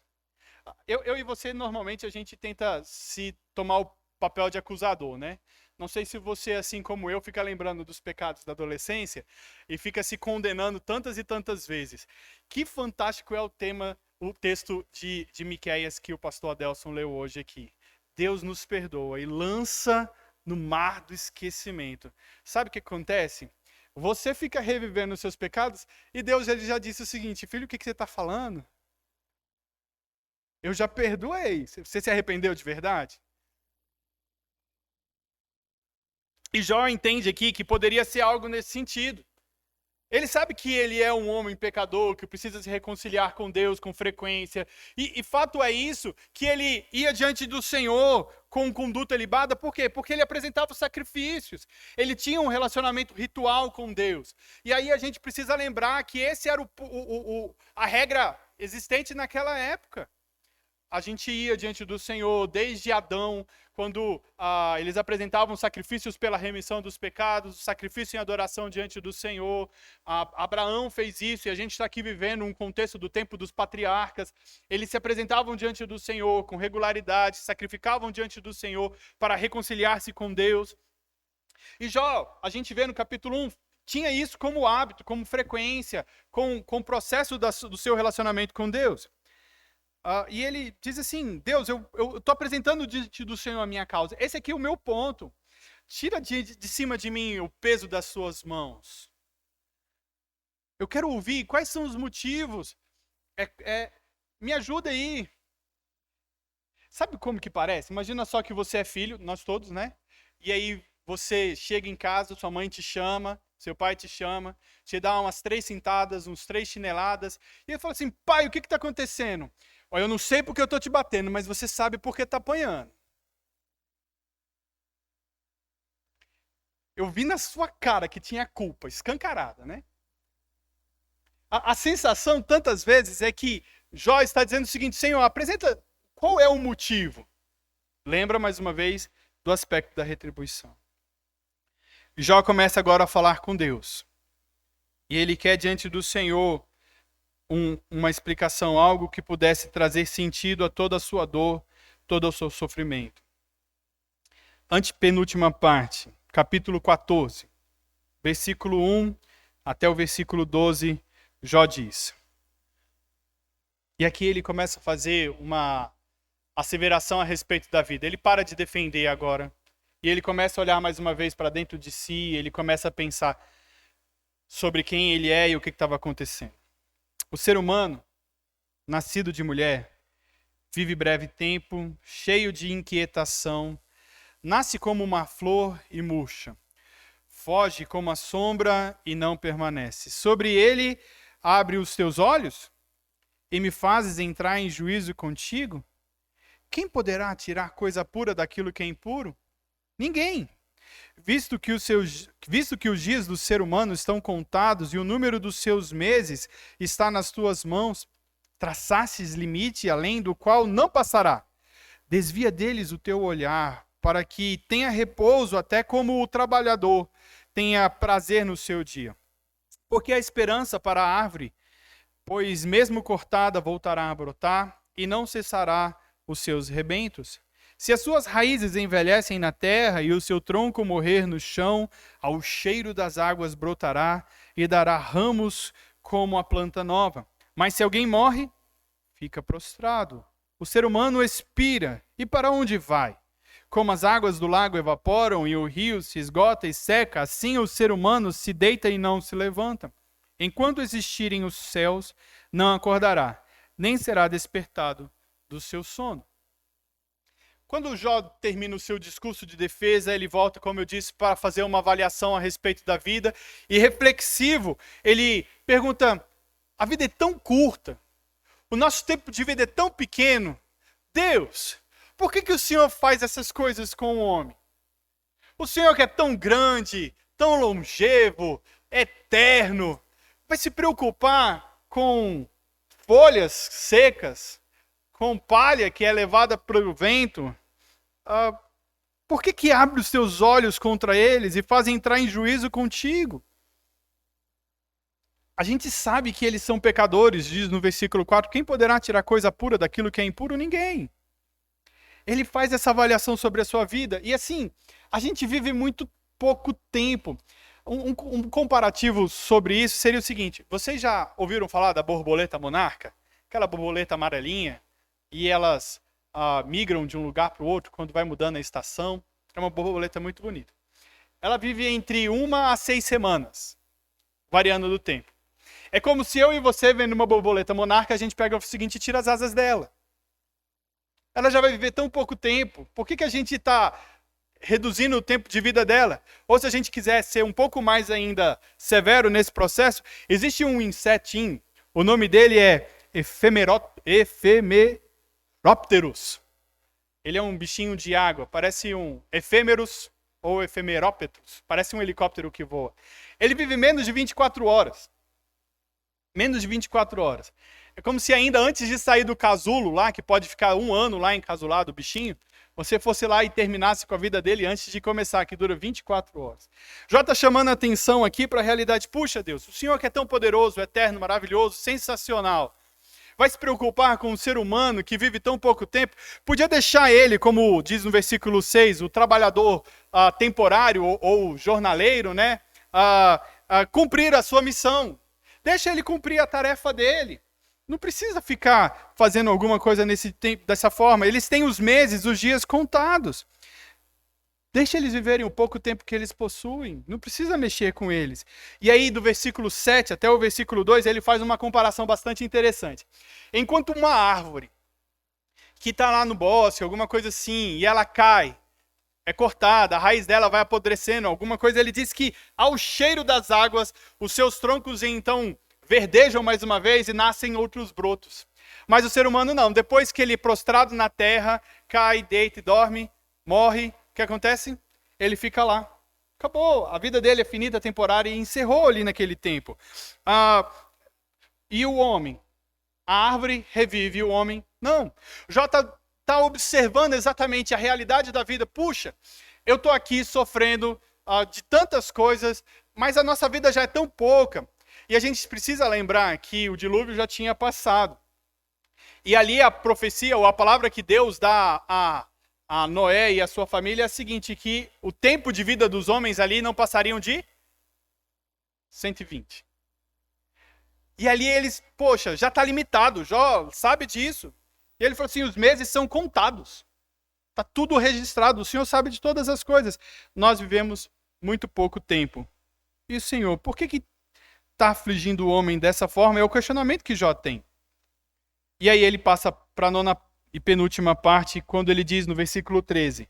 Eu e você, normalmente, a gente tenta se tomar o papel de acusador, né? Não sei se você, assim como eu, fica lembrando dos pecados da adolescência e fica se condenando tantas e tantas vezes. Que fantástico é o texto de Miqueias que o pastor Adelson leu hoje aqui. Deus nos perdoa e lança no mar do esquecimento. Sabe o que acontece? Você fica revivendo os seus pecados e Deus ele já disse o seguinte: filho, o que você está falando? Eu já perdoei. Você se arrependeu de verdade? E Jó entende aqui que poderia ser algo nesse sentido. Ele sabe que ele é um homem pecador, que precisa se reconciliar com Deus com frequência. E fato é isso, que ele ia diante do Senhor com conduta ilibada. Por quê? Porque ele apresentava sacrifícios. Ele tinha um relacionamento ritual com Deus. E aí a gente precisa lembrar que esse era a regra existente naquela época. A gente ia diante do Senhor desde Adão, quando eles apresentavam sacrifícios pela remissão dos pecados, sacrifício em adoração diante do Senhor. Abraão fez isso, e a gente está aqui vivendo um contexto do tempo dos patriarcas. Eles se apresentavam diante do Senhor com regularidade, sacrificavam diante do Senhor para reconciliar-se com Deus. E Jó, a gente vê no capítulo 1, tinha isso como hábito, como frequência, com o processo do seu relacionamento com Deus. E ele diz assim: Deus, eu estou apresentando diante do Senhor a minha causa. Esse aqui é o meu ponto. Tira de cima de mim o peso das suas mãos. Eu quero ouvir quais são os motivos. Me ajuda aí. Sabe como que parece? Imagina só que você é filho, nós todos, né? E aí você chega em casa, sua mãe te chama, seu pai te chama, te dá umas 3 sentadas, uns 3 chineladas. E ele fala assim: pai, o que está acontecendo? Olha, eu não sei porque eu estou te batendo, mas você sabe porque está apanhando. Eu vi na sua cara que tinha culpa, escancarada, né? A sensação, tantas vezes, é que Jó está dizendo o seguinte: Senhor, apresenta qual é o motivo. Lembra, mais uma vez, do aspecto da retribuição. Jó começa agora a falar com Deus. E ele quer diante do Senhor uma explicação, algo que pudesse trazer sentido a toda a sua dor, todo o seu sofrimento. Antepenúltima parte, capítulo 14, versículo 1 até o versículo 12, Jó diz. E aqui ele começa a fazer uma asseveração a respeito da vida. Ele para de defender agora. E ele começa a olhar mais uma vez para dentro de si, ele começa a pensar sobre quem ele é e o que estava acontecendo. O ser humano, nascido de mulher, vive breve tempo, cheio de inquietação, nasce como uma flor e murcha, foge como a sombra e não permanece. Sobre ele abre os teus olhos e me fazes entrar em juízo contigo? Quem poderá tirar coisa pura daquilo que é impuro? Ninguém. Visto que os dias do ser humano estão contados e o número dos seus meses está nas tuas mãos, traçastes limite além do qual não passará. Desvia deles o teu olhar, para que tenha repouso até como o trabalhador tenha prazer no seu dia. Porque há esperança para a árvore, pois mesmo cortada voltará a brotar e não cessará os seus rebentos. Se as suas raízes envelhecem na terra e o seu tronco morrer no chão, ao cheiro das águas brotará e dará ramos como a planta nova. Mas se alguém morre, fica prostrado. O ser humano expira, e para onde vai? Como as águas do lago evaporam e o rio se esgota e seca, assim o ser humano se deita e não se levanta. Enquanto existirem os céus, não acordará, nem será despertado do seu sono. Quando Jó termina o seu discurso de defesa, ele volta, como eu disse, para fazer uma avaliação a respeito da vida. E reflexivo, ele pergunta, a vida é tão curta, o nosso tempo de vida é tão pequeno. Deus, por que o Senhor faz essas coisas com o homem? O Senhor que é tão grande, tão longevo, eterno, vai se preocupar com folhas secas, com palha que é levada pelo vento? Por que abre os teus olhos contra eles e faz entrar em juízo contigo? A gente sabe que eles são pecadores, diz no versículo 4. Quem poderá tirar coisa pura daquilo que é impuro? Ninguém. Ele faz essa avaliação sobre a sua vida. E assim, a gente vive muito pouco tempo. Um comparativo sobre isso seria o seguinte. Vocês já ouviram falar da borboleta monarca? Aquela borboleta amarelinha. E elas migram de um lugar para o outro quando vai mudando a estação. É uma borboleta muito bonita. Ela vive entre 1 a 6 semanas, variando do tempo. É como se eu e você, vendo uma borboleta monarca, a gente pega o seguinte e tira as asas dela. Ela já vai viver tão pouco tempo. Por que a gente está reduzindo o tempo de vida dela? Ou se a gente quiser ser um pouco mais ainda severo nesse processo, existe um insetinho, o nome dele é Ephemeropterus. Ele é um bichinho de água, parece um efêmeros ou efemerópetus, parece um helicóptero que voa. Ele vive menos de 24 horas. Menos de 24 horas. É como se ainda antes de sair do casulo lá, que pode ficar 1 ano lá encasulado o bichinho, você fosse lá e terminasse com a vida dele antes de começar, que dura 24 horas. Jó está chamando a atenção aqui para a realidade. Puxa Deus, o Senhor que é tão poderoso, eterno, maravilhoso, sensacional, vai se preocupar com um ser humano que vive tão pouco tempo? Podia deixar ele, como diz no versículo 6, o trabalhador temporário ou jornaleiro, né, cumprir a sua missão. Deixa ele cumprir a tarefa dele. Não precisa ficar fazendo alguma coisa nesse tempo, dessa forma. Eles têm os meses, os dias contados. Deixa eles viverem o pouco tempo que eles possuem. Não precisa mexer com eles. E aí, do versículo 7 até o versículo 2, ele faz uma comparação bastante interessante. Enquanto uma árvore que está lá no bosque, alguma coisa assim, e ela cai, é cortada, a raiz dela vai apodrecendo, alguma coisa, ele diz que ao cheiro das águas, os seus troncos então verdejam mais uma vez e nascem outros brotos. Mas o ser humano não. Depois que ele, prostrado na terra, cai, deita e dorme, morre, o que acontece? Ele fica lá. Acabou. A vida dele é finita, temporária e encerrou ali naquele tempo. E o homem? A árvore revive, o homem não. Jó está observando exatamente a realidade da vida. Puxa, eu estou aqui sofrendo de tantas coisas, mas a nossa vida já é tão pouca. E a gente precisa lembrar que o dilúvio já tinha passado. E ali a profecia, ou a palavra que Deus dá a Noé e a sua família é a seguinte, que o tempo de vida dos homens ali não passariam de 120. E ali eles, poxa, já está limitado, Jó sabe disso. E ele falou assim, os meses são contados. Está tudo registrado, o Senhor sabe de todas as coisas. Nós vivemos muito pouco tempo. E o Senhor, por que está afligindo o homem dessa forma? É o questionamento que Jó tem. E aí ele passa para a nona e penúltima parte, quando ele diz no versículo 13,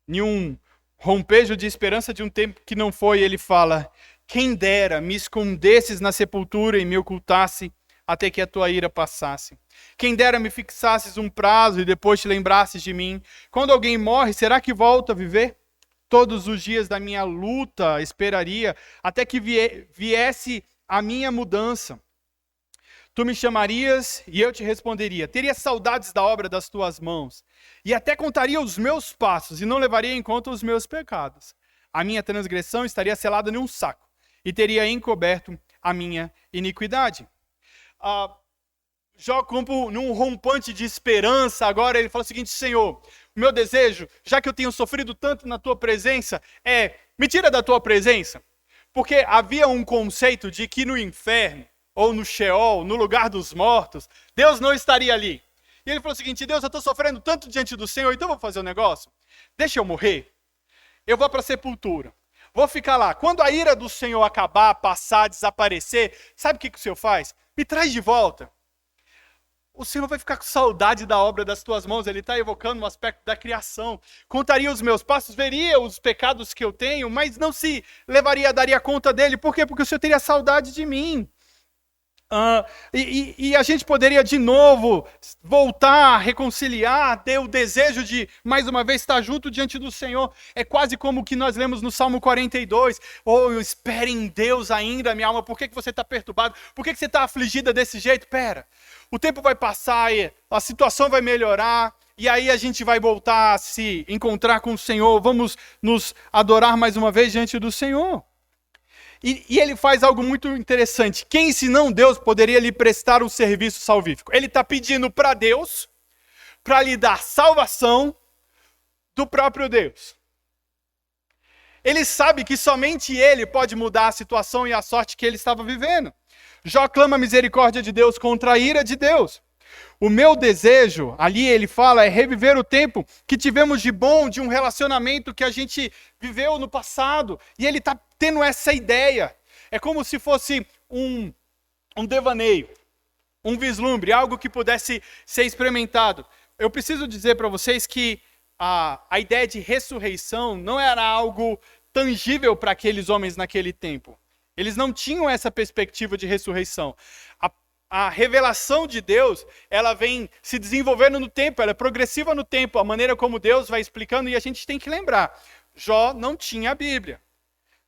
em um rompejo de esperança de um tempo que não foi, ele fala, quem dera me escondesses na sepultura e me ocultasse até que a tua ira passasse. Quem dera me fixasses um prazo e depois te lembrasses de mim. Quando alguém morre, será que volta a viver? Todos os dias da minha luta esperaria até que viesse a minha mudança. Tu me chamarias e eu te responderia. Teria saudades da obra das tuas mãos. E até contaria os meus passos e não levaria em conta os meus pecados. A minha transgressão estaria selada num saco e teria encoberto a minha iniquidade. Jó, como num rompante de esperança, agora ele fala o seguinte, Senhor, o meu desejo, já que eu tenho sofrido tanto na tua presença, me tira da tua presença. Porque havia um conceito de que no inferno, ou no Sheol, no lugar dos mortos, Deus não estaria ali. E ele falou o seguinte, Deus, eu estou sofrendo tanto diante do Senhor, então eu vou fazer um negócio. Deixa eu morrer. Eu vou para a sepultura. Vou ficar lá. Quando a ira do Senhor acabar, passar, desaparecer, sabe o que o Senhor faz? Me traz de volta. O Senhor vai ficar com saudade da obra das tuas mãos. Ele está evocando um aspecto da criação. Contaria os meus passos, veria os pecados que eu tenho, mas não se daria conta dele. Por quê? Porque o Senhor teria saudade de mim. E a gente poderia de novo voltar, reconciliar, ter o desejo de mais uma vez estar junto diante do Senhor. É quase como o que nós lemos no Salmo 42. Oh, espere em Deus ainda, minha alma. Por que você está perturbado? Por que você está afligida desse jeito? Pera, o tempo vai passar, a situação vai melhorar. E aí a gente vai voltar a se encontrar com o Senhor. Vamos nos adorar mais uma vez diante do Senhor. E ele faz algo muito interessante. Quem, senão Deus, poderia lhe prestar um serviço salvífico? Ele está pedindo para Deus, para lhe dar salvação do próprio Deus. Ele sabe que somente ele pode mudar a situação e a sorte que ele estava vivendo. Jó clama a misericórdia de Deus contra a ira de Deus. O meu desejo, ali ele fala, é reviver o tempo que tivemos de bom, de um relacionamento que a gente viveu no passado. E ele está tendo essa ideia. É como se fosse um devaneio, um vislumbre, algo que pudesse ser experimentado. Eu preciso dizer para vocês que a ideia de ressurreição não era algo tangível para aqueles homens naquele tempo. Eles não tinham essa perspectiva de ressurreição. A revelação de Deus, ela vem se desenvolvendo no tempo, ela é progressiva no tempo, a maneira como Deus vai explicando, e a gente tem que lembrar, Jó não tinha a Bíblia.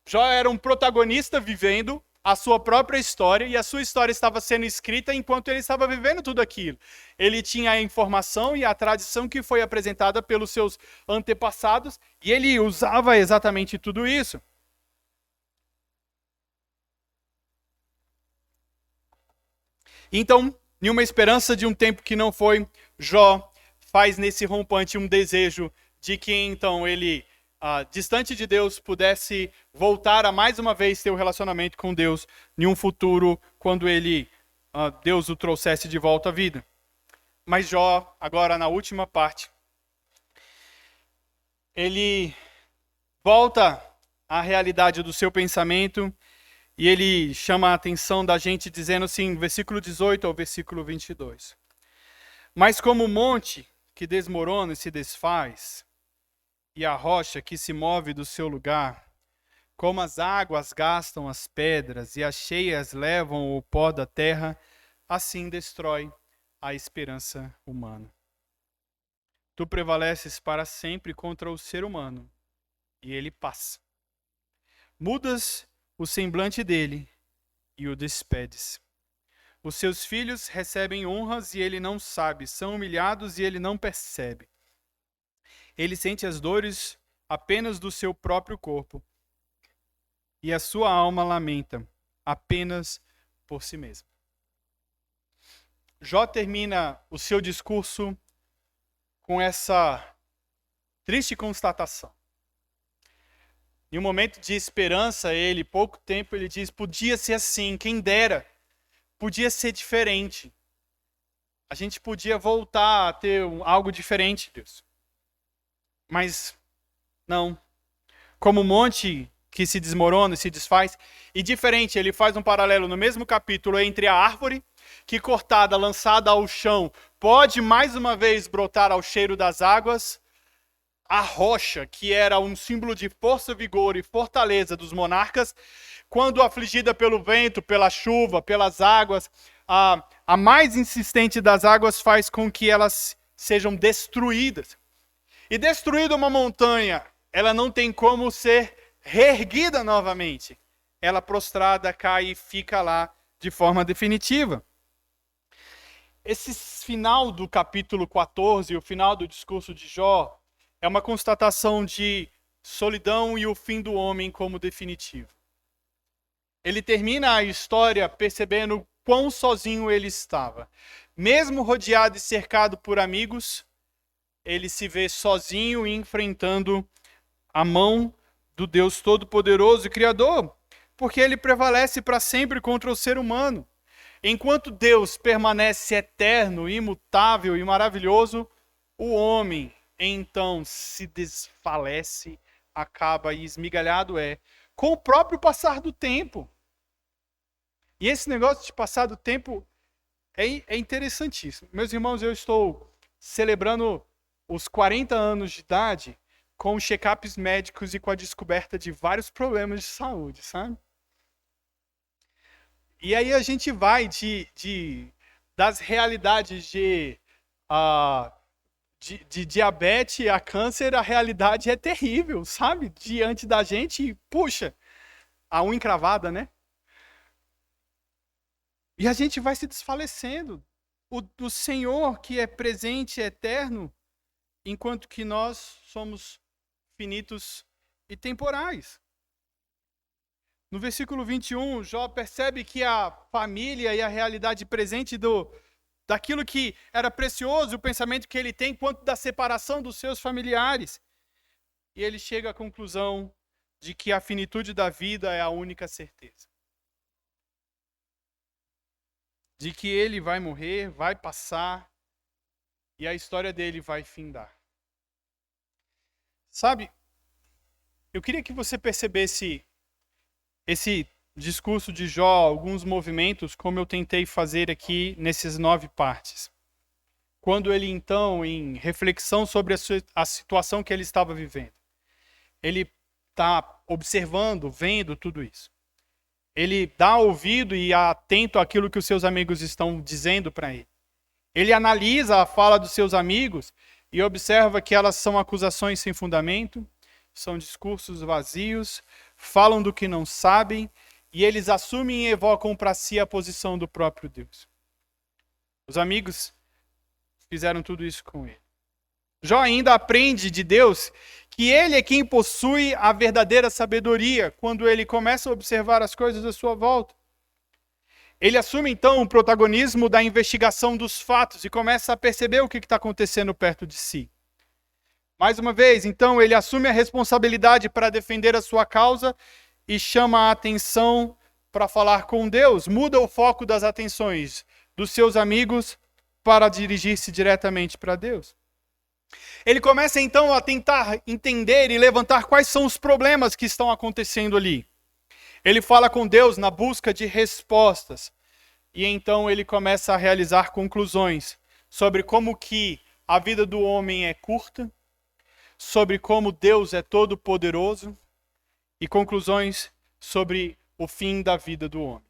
Jó era um protagonista vivendo a sua própria história, e a sua história estava sendo escrita enquanto ele estava vivendo tudo aquilo. Ele tinha a informação e a tradição que foi apresentada pelos seus antepassados, e ele usava exatamente tudo isso. Então, em uma esperança de um tempo que não foi, Jó faz nesse rompante um desejo de que então ele, distante de Deus, pudesse voltar a mais uma vez ter um relacionamento com Deus em um futuro quando Deus o trouxesse de volta à vida. Mas Jó, agora na última parte, ele volta à realidade do seu pensamento. E ele chama a atenção da gente dizendo assim, versículo 18 ao versículo 22. Mas como o monte que desmorona e se desfaz, e a rocha que se move do seu lugar, como as águas gastam as pedras e as cheias levam o pó da terra, assim destrói a esperança humana. Tu prevaleces para sempre contra o ser humano, e ele passa. Mudas o semblante dele e o despedes. Os seus filhos recebem honras e ele não sabe, são humilhados e ele não percebe. Ele sente as dores apenas do seu próprio corpo e a sua alma lamenta apenas por si mesma. Jó termina o seu discurso com essa triste constatação. Em um momento de esperança, pouco tempo, ele diz, podia ser assim, quem dera, podia ser diferente. A gente podia voltar a ter algo diferente, Deus. Mas não. Como um monte que se desmorona e se desfaz. E diferente, ele faz um paralelo no mesmo capítulo entre a árvore, que cortada, lançada ao chão, pode mais uma vez brotar ao cheiro das águas. A rocha, que era um símbolo de força, vigor e fortaleza dos monarcas, quando afligida pelo vento, pela chuva, pelas águas, a mais insistente das águas faz com que elas sejam destruídas. E destruída uma montanha, ela não tem como ser reerguida novamente. Ela prostrada cai e fica lá de forma definitiva. Esse final do capítulo 14, o final do discurso de Jó, é uma constatação de solidão e o fim do homem como definitivo. Ele termina a história percebendo quão sozinho ele estava. Mesmo rodeado e cercado por amigos, ele se vê sozinho e enfrentando a mão do Deus Todo-Poderoso e Criador, porque ele prevalece para sempre contra o ser humano. Enquanto Deus permanece eterno, imutável e maravilhoso, o homem então se desfalece, acaba e esmigalhado com o próprio passar do tempo. E esse negócio de passar do tempo é interessantíssimo. Meus irmãos, eu estou celebrando os 40 anos de idade com check-ups médicos e com a descoberta de vários problemas de saúde, sabe? E aí a gente vai das realidades de diabetes a câncer, a realidade é terrível, sabe? Diante da gente, puxa, a unha encravada, né? E a gente vai se desfalecendo. O Senhor que é presente, é eterno, enquanto que nós somos finitos e temporais. No versículo 21, Jó percebe que a família e a realidade presente daquilo que era precioso, o pensamento que ele tem quanto da separação dos seus familiares. E ele chega à conclusão de que a finitude da vida é a única certeza. De que ele vai morrer, vai passar, e a história dele vai findar. Sabe, eu queria que você percebesse esse discurso de Jó, alguns movimentos, como eu tentei fazer aqui nesses 9 partes. Quando ele, então, em reflexão sobre a situação que ele estava vivendo, ele está observando, vendo tudo isso. Ele dá ouvido e é atento àquilo que os seus amigos estão dizendo para ele. Ele analisa a fala dos seus amigos e observa que elas são acusações sem fundamento, são discursos vazios, falam do que não sabem, e eles assumem e evocam para si a posição do próprio Deus. Os amigos fizeram tudo isso com ele. Jó ainda aprende de Deus que ele é quem possui a verdadeira sabedoria quando ele começa a observar as coisas à sua volta. Ele assume então o protagonismo da investigação dos fatos e começa a perceber o que está acontecendo perto de si. Mais uma vez, então, ele assume a responsabilidade para defender a sua causa e chama a atenção para falar com Deus. Muda o foco das atenções dos seus amigos para dirigir-se diretamente para Deus. Ele começa então a tentar entender e levantar quais são os problemas que estão acontecendo ali. Ele fala com Deus na busca de respostas. E então ele começa a realizar conclusões sobre como que a vida do homem é curta, sobre como Deus é todo-poderoso e conclusões sobre o fim da vida do homem.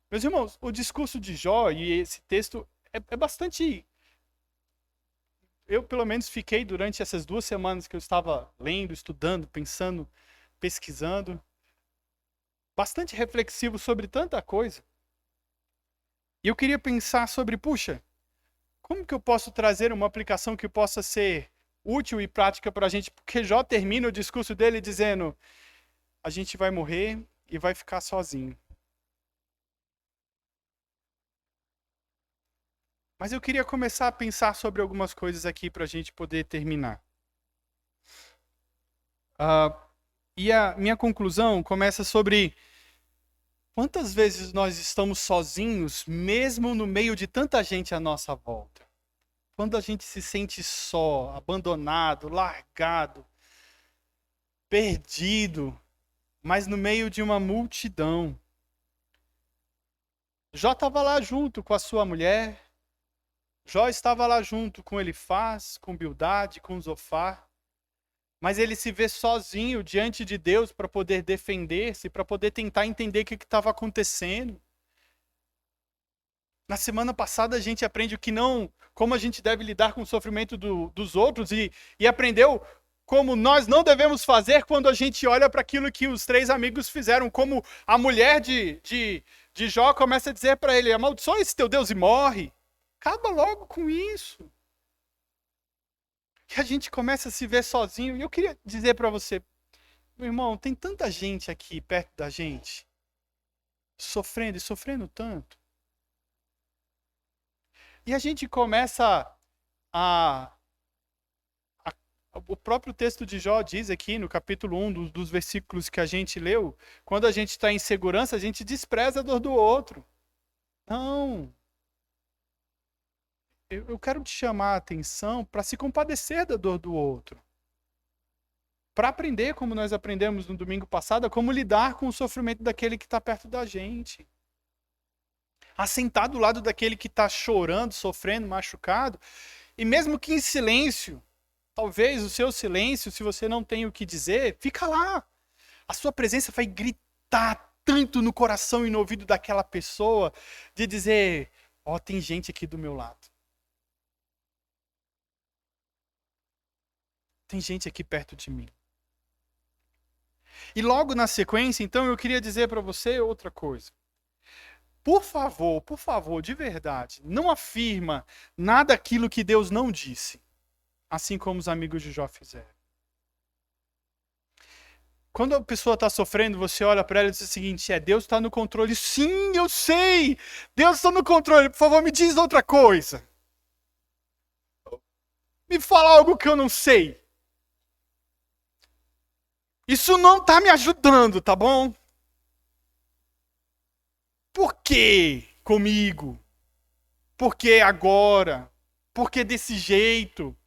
Meus irmãos, o discurso de Jó e esse texto é bastante... Eu, pelo menos, fiquei durante essas 2 semanas que eu estava lendo, estudando, pensando, pesquisando, bastante reflexivo sobre tanta coisa. E eu queria pensar sobre, puxa, como que eu posso trazer uma aplicação que possa ser útil e prática para a gente? Porque Jó termina o discurso dele dizendo, a gente vai morrer e vai ficar sozinho. Mas eu queria começar a pensar sobre algumas coisas aqui para a gente poder terminar. E a minha conclusão começa sobre quantas vezes nós estamos sozinhos, mesmo no meio de tanta gente à nossa volta. Quando a gente se sente só, abandonado, largado, perdido, mas no meio de uma multidão. Jó estava lá junto com a sua mulher, Jó estava lá junto com Elifaz, com Bildade, com Zofar, mas ele se vê sozinho diante de Deus para poder defender-se, para poder tentar entender o que estava acontecendo. Na semana passada a gente aprende o que não, como a gente deve lidar com o sofrimento dos outros e aprendeu como nós não devemos fazer quando a gente olha para aquilo que os três amigos fizeram, como a mulher de Jó começa a dizer para ele: amaldiçoa esse teu Deus e morre. Acaba logo com isso. E a gente começa a se ver sozinho. E eu queria dizer para você, meu irmão, tem tanta gente aqui perto da gente, sofrendo e sofrendo tanto. E a gente começa o próprio texto de Jó diz aqui no capítulo 1 dos versículos que a gente leu, quando a gente está em segurança, a gente despreza a dor do outro. Não. Eu quero te chamar a atenção para se compadecer da dor do outro. Para aprender, como nós aprendemos no domingo passado, como lidar com o sofrimento daquele que está perto da gente. Assentar do lado daquele que está chorando, sofrendo, machucado, e mesmo que em silêncio, talvez o seu silêncio, se você não tem o que dizer, fica lá. A sua presença vai gritar tanto no coração e no ouvido daquela pessoa, de dizer: ó, tem gente aqui do meu lado. Tem gente aqui perto de mim. E logo na sequência, então, eu queria dizer para você outra coisa. Por favor, de verdade, não afirma nada daquilo que Deus não disse, assim como os amigos de Jó fizeram. Quando a pessoa está sofrendo, você olha para ela e diz o seguinte: Deus está no controle. Sim, eu sei, Deus está no controle. Por favor, me diz outra coisa. Me fala algo que eu não sei. Isso não está me ajudando, tá bom? Por que comigo? Por que agora? Por que desse jeito?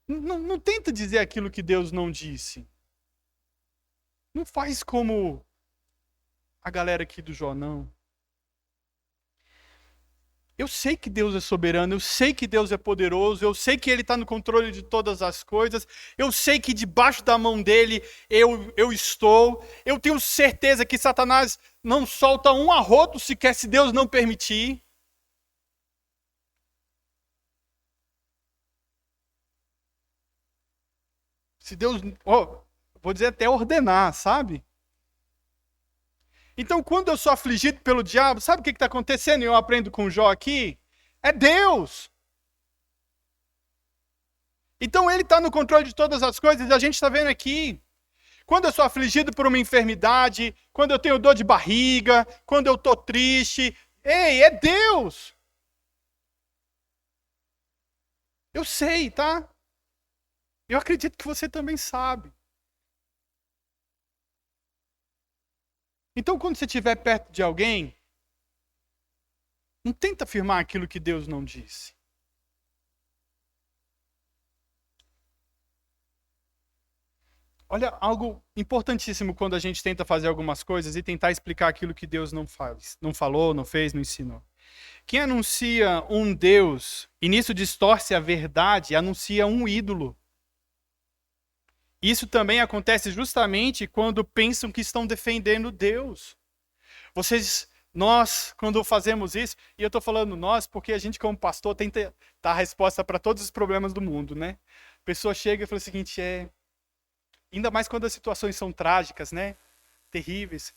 Não tenta dizer aquilo que Deus não disse. Não faz como a galera aqui do Jó, não. Eu sei que Deus é soberano, eu sei que Deus é poderoso, eu sei que Ele está no controle de todas as coisas, eu sei que debaixo da mão dEle eu estou, eu tenho certeza que Satanás não solta um arroto sequer se Deus não permitir. Se Deus, vou dizer até ordenar, sabe? Então, quando eu sou afligido pelo diabo, sabe o que está acontecendo? E eu aprendo com Jó aqui. É Deus. Então, Ele está no controle de todas as coisas. E a gente está vendo aqui. Quando eu sou afligido por uma enfermidade, quando eu tenho dor de barriga, quando eu estou triste. Ei, é Deus. Eu sei, tá? Eu acredito que você também sabe. Então, quando você estiver perto de alguém, não tenta afirmar aquilo que Deus não disse. Olha, algo importantíssimo quando a gente tenta fazer algumas coisas e tentar explicar aquilo que Deus não faz, não falou, não fez, não ensinou. Quem anuncia um Deus, e nisso distorce a verdade, anuncia um ídolo. Isso também acontece justamente quando pensam que estão defendendo Deus. Nós, quando fazemos isso, e eu estou falando nós porque a gente como pastor tenta dar a resposta para todos os problemas do mundo, né? A pessoa chega e fala o seguinte, ainda mais quando as situações são trágicas, né? Terríveis.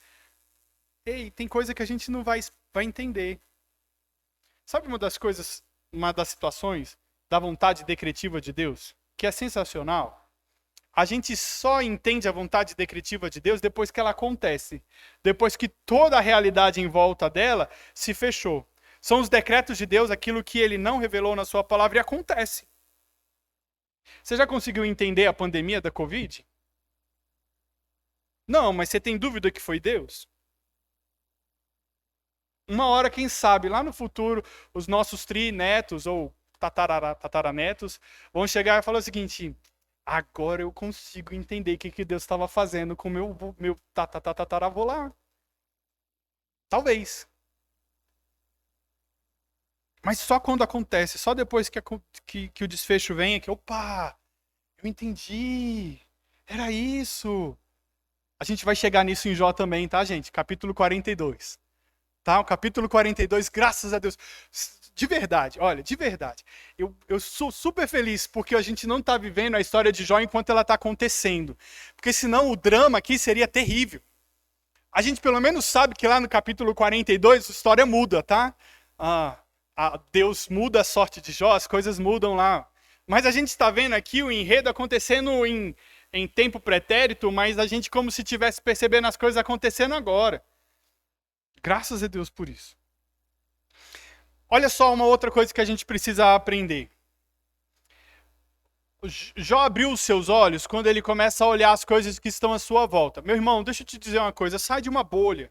Ei, tem coisa que a gente não vai entender. Sabe uma das situações da vontade decretiva de Deus, que é sensacional? a gente só entende a vontade decretiva de Deus depois que ela acontece. Depois que toda a realidade em volta dela se fechou. São os decretos de Deus, aquilo que ele não revelou na sua palavra e acontece. Você já conseguiu entender a pandemia da Covid? Não, mas você tem dúvida que foi Deus? Uma hora, quem sabe, lá no futuro, os nossos trinetos ou tataranetos vão chegar e falar o seguinte: agora eu consigo entender o que Deus estava fazendo com o meu tataravô lá. Talvez. Mas só quando acontece, só depois que o desfecho vem, é que, opa, eu entendi, era isso. A gente vai chegar nisso em Jó também, tá, gente? Capítulo 42. Tá? O capítulo 42, graças a Deus. De verdade, olha, de verdade. Eu sou super feliz porque a gente não está vivendo a história de Jó enquanto ela está acontecendo. Porque senão o drama aqui seria terrível. A gente pelo menos sabe que lá no capítulo 42 a história muda, tá? Deus muda a sorte de Jó, as coisas mudam lá. Mas a gente está vendo aqui o enredo acontecendo em tempo pretérito, mas a gente como se estivesse percebendo as coisas acontecendo agora. Graças a Deus por isso. Olha só uma outra coisa que a gente precisa aprender. Jó abriu os seus olhos quando ele começa a olhar as coisas que estão à sua volta. Meu irmão, deixa eu te dizer uma coisa, sai de uma bolha.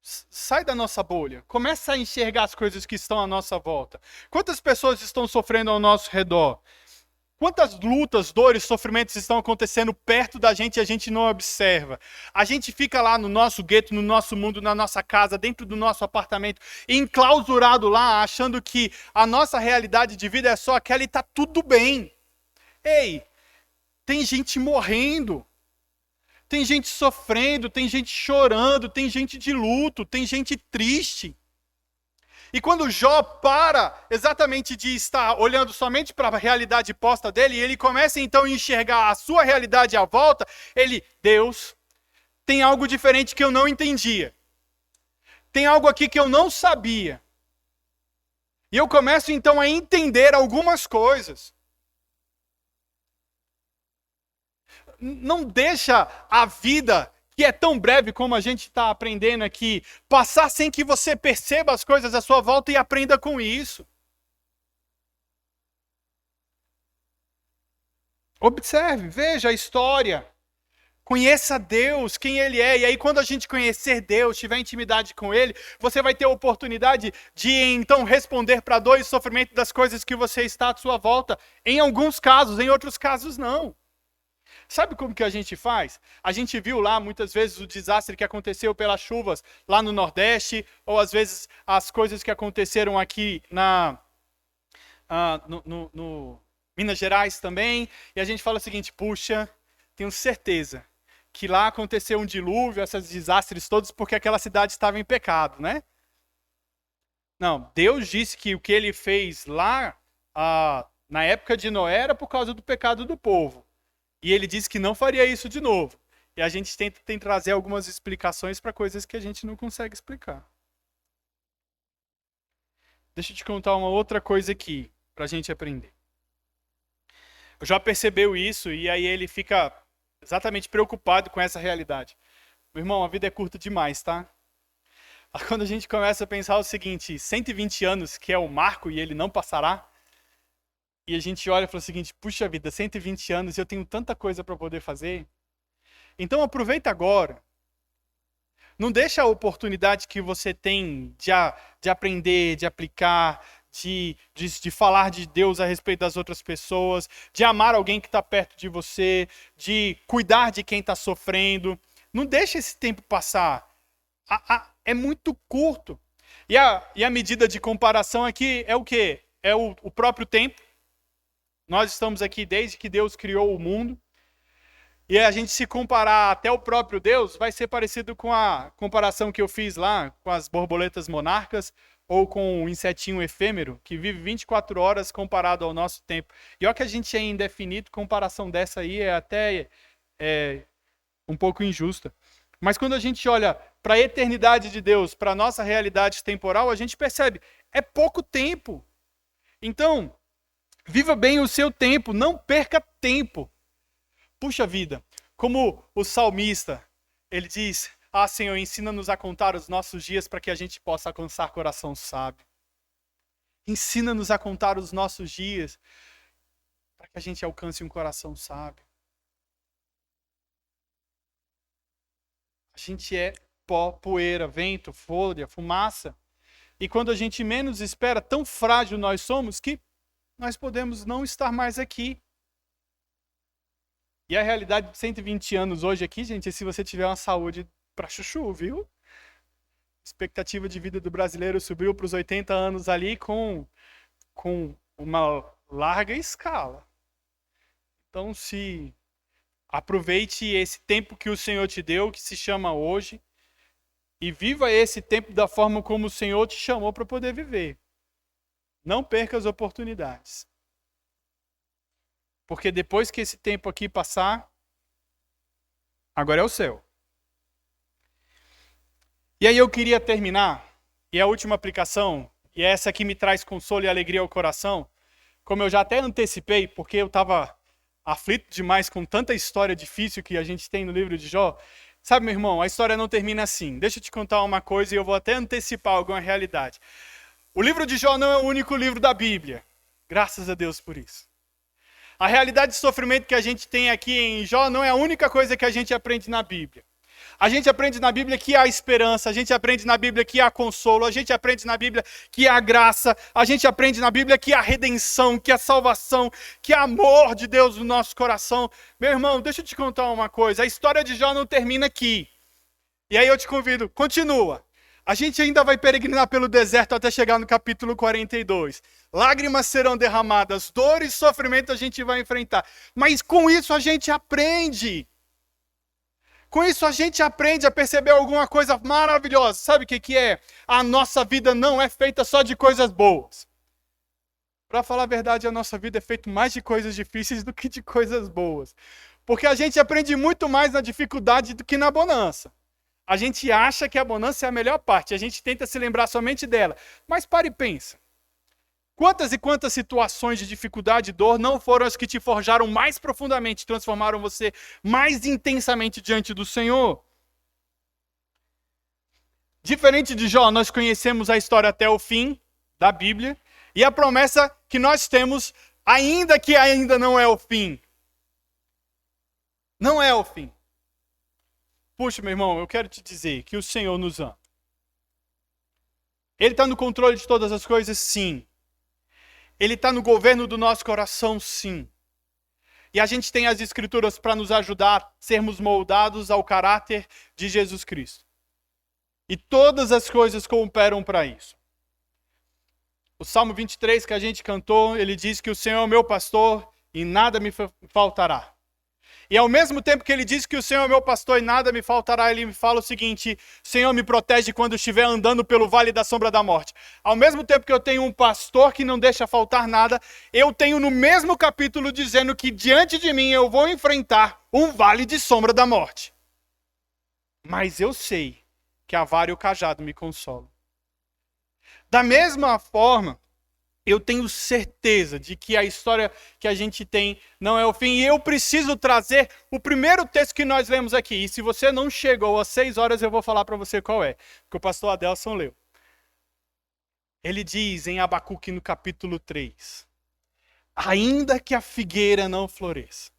Sai da nossa bolha. Começa a enxergar as coisas que estão à nossa volta. Quantas pessoas estão sofrendo ao nosso redor? Quantas lutas, dores, sofrimentos estão acontecendo perto da gente e a gente não observa? A gente fica lá no nosso gueto, no nosso mundo, na nossa casa, dentro do nosso apartamento, enclausurado lá, achando que a nossa realidade de vida é só aquela e está tudo bem. Ei, tem gente morrendo, tem gente sofrendo, tem gente chorando, tem gente de luto, tem gente triste. E quando Jó para exatamente de estar olhando somente para a realidade posta dele, e ele começa então a enxergar a sua realidade à volta, Deus, tem algo diferente que eu não entendia. Tem algo aqui que eu não sabia. E eu começo então a entender algumas coisas. Não deixa a vida, que é tão breve como a gente está aprendendo aqui, passar sem que você perceba as coisas à sua volta e aprenda com isso. Observe, veja a história. Conheça Deus, quem Ele é. E aí quando a gente conhecer Deus, tiver intimidade com Ele, você vai ter a oportunidade de então responder para a dor e sofrimento das coisas que você está à sua volta. Em alguns casos, em outros casos não. Sabe como que a gente faz? A gente viu lá muitas vezes o desastre que aconteceu pelas chuvas lá no Nordeste, ou às vezes as coisas que aconteceram aqui no Minas Gerais também, e a gente fala o seguinte: puxa, tenho certeza que lá aconteceu um dilúvio, esses desastres todos, porque aquela cidade estava em pecado, né? Não, Deus disse que o que ele fez lá, na época de Noé, era por causa do pecado do povo. E ele disse que não faria isso de novo. E a gente tem que trazer algumas explicações para coisas que a gente não consegue explicar. Deixa eu te contar uma outra coisa aqui, para a gente aprender. Já percebeu isso e aí ele fica exatamente preocupado com essa realidade. Meu irmão, a vida é curta demais, tá? Quando a gente começa a pensar o seguinte, 120 anos que é o marco e ele não passará, e a gente olha e fala o seguinte: puxa vida, 120 anos e eu tenho tanta coisa para poder fazer. Então aproveita agora. Não deixa a oportunidade que você tem de aprender, de aplicar, de falar de Deus a respeito das outras pessoas, de amar alguém que está perto de você, de cuidar de quem está sofrendo. Não deixa esse tempo passar. É muito curto. E a medida de comparação aqui é o quê? É o próprio tempo. Nós estamos aqui desde que Deus criou o mundo. E a gente se comparar até o próprio Deus, vai ser parecido com a comparação que eu fiz lá com as borboletas monarcas ou com o insetinho efêmero, que vive 24 horas comparado ao nosso tempo. E olha que a gente é indefinido, comparação dessa aí é até um pouco injusta. Mas quando a gente olha para a eternidade de Deus, para a nossa realidade temporal, a gente percebe, é pouco tempo. Então, viva bem o seu tempo, não perca tempo. Puxa vida, como o salmista, ele diz: ah, Senhor, ensina-nos a contar os nossos dias para que a gente possa alcançar coração sábio. Ensina-nos a contar os nossos dias para que a gente alcance um coração sábio. A gente é pó, poeira, vento, folha, fumaça. E quando a gente menos espera, tão frágil nós somos que nós podemos não estar mais aqui. E a realidade de 120 anos hoje aqui, gente, é se você tiver uma saúde para chuchu, viu? A expectativa de vida do brasileiro subiu para os 80 anos ali com uma larga escala. Então, aproveite esse tempo que o Senhor te deu, que se chama hoje, e viva esse tempo da forma como o Senhor te chamou para poder viver. Não perca as oportunidades. Porque depois que esse tempo aqui passar, agora é o céu. E aí eu queria terminar, e a última aplicação, e essa aqui me traz consolo e alegria ao coração, como eu já até antecipei, porque eu estava aflito demais com tanta história difícil que a gente tem no livro de Jó. Sabe, meu irmão, a história não termina assim. Deixa eu te contar uma coisa e eu vou até antecipar alguma realidade. O livro de Jó não é o único livro da Bíblia. Graças a Deus por isso. A realidade de sofrimento que a gente tem aqui em Jó não é a única coisa que a gente aprende na Bíblia. A gente aprende na Bíblia que há esperança, a gente aprende na Bíblia que há consolo, a gente aprende na Bíblia que há graça, a gente aprende na Bíblia que há redenção, que há salvação, que há amor de Deus no nosso coração. Meu irmão, deixa eu te contar uma coisa, a história de Jó não termina aqui. E aí eu te convido, continua. A gente ainda vai peregrinar pelo deserto até chegar no capítulo 42. Lágrimas serão derramadas, dor e sofrimento a gente vai enfrentar. Mas com isso a gente aprende. Com isso a gente aprende a perceber alguma coisa maravilhosa. Sabe o que é? A nossa vida não é feita só de coisas boas. Para falar a verdade, a nossa vida é feita mais de coisas difíceis do que de coisas boas. Porque a gente aprende muito mais na dificuldade do que na bonança. A gente acha que a bonança é a melhor parte. A gente tenta se lembrar somente dela. Mas para e pensa. Quantas e quantas situações de dificuldade e dor não foram as que te forjaram mais profundamente, transformaram você mais intensamente diante do Senhor? Diferente de Jó, nós conhecemos a história até o fim da Bíblia e a promessa que nós temos, ainda que ainda não é o fim. Não é o fim. Puxa, meu irmão, eu quero te dizer que o Senhor nos ama. Ele está no controle de todas as coisas, sim. Ele está no governo do nosso coração, sim. E a gente tem as Escrituras para nos ajudar a sermos moldados ao caráter de Jesus Cristo. E todas as coisas cooperam para isso. O Salmo 23 que a gente cantou, ele diz que o Senhor é o meu pastor e nada me faltará. E ao mesmo tempo que ele diz que o Senhor é meu pastor e nada me faltará, ele me fala o seguinte: Senhor, me protege quando estiver andando pelo vale da sombra da morte. Ao mesmo tempo que eu tenho um pastor que não deixa faltar nada, eu tenho no mesmo capítulo dizendo que diante de mim eu vou enfrentar um vale de sombra da morte. Mas eu sei que a vara e o cajado me consolam. Da mesma forma, eu tenho certeza de que a história que a gente tem não é o fim. E eu preciso trazer o primeiro texto que nós lemos aqui. E se você não chegou às 6 horas, eu vou falar para você qual é. Que o pastor Adelson leu. Ele diz em Abacuque no capítulo 3. Ainda que a figueira não floresça,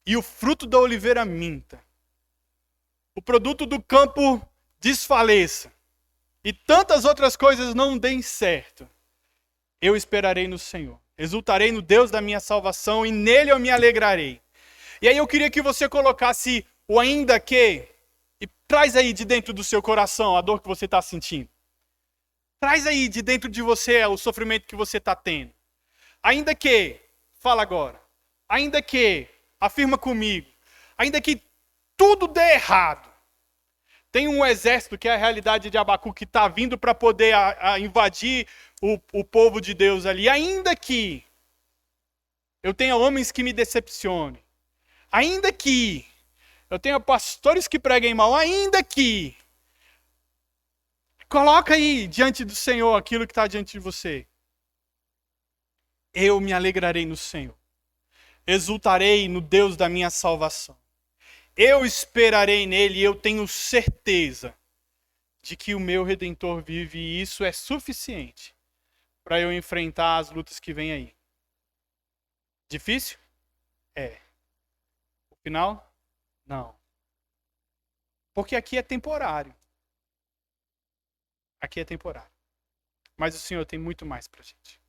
e o fruto da oliveira minta, o produto do campo desfaleça, e tantas outras coisas não deem certo, eu esperarei no Senhor, exultarei no Deus da minha salvação e nele eu me alegrarei. E aí eu queria que você colocasse o ainda que, e traz aí de dentro do seu coração a dor que você está sentindo. Traz aí de dentro de você o sofrimento que você está tendo. Ainda que, fala agora, ainda que, afirma comigo, ainda que tudo dê errado, tem um exército que é a realidade de Abacuque que está vindo para poder invadir o povo de Deus ali. Ainda que eu tenha homens que me decepcionem, ainda que eu tenha pastores que preguem mal, ainda que, coloca aí diante do Senhor aquilo que está diante de você. Eu me alegrarei no Senhor. exultarei no Deus da minha salvação. Eu esperarei nele e eu tenho certeza de que o meu Redentor vive e isso é suficiente para eu enfrentar as lutas que vêm aí. Difícil? É. O final? Não. Porque aqui é temporário. Aqui é temporário. Mas o Senhor tem muito mais pra gente.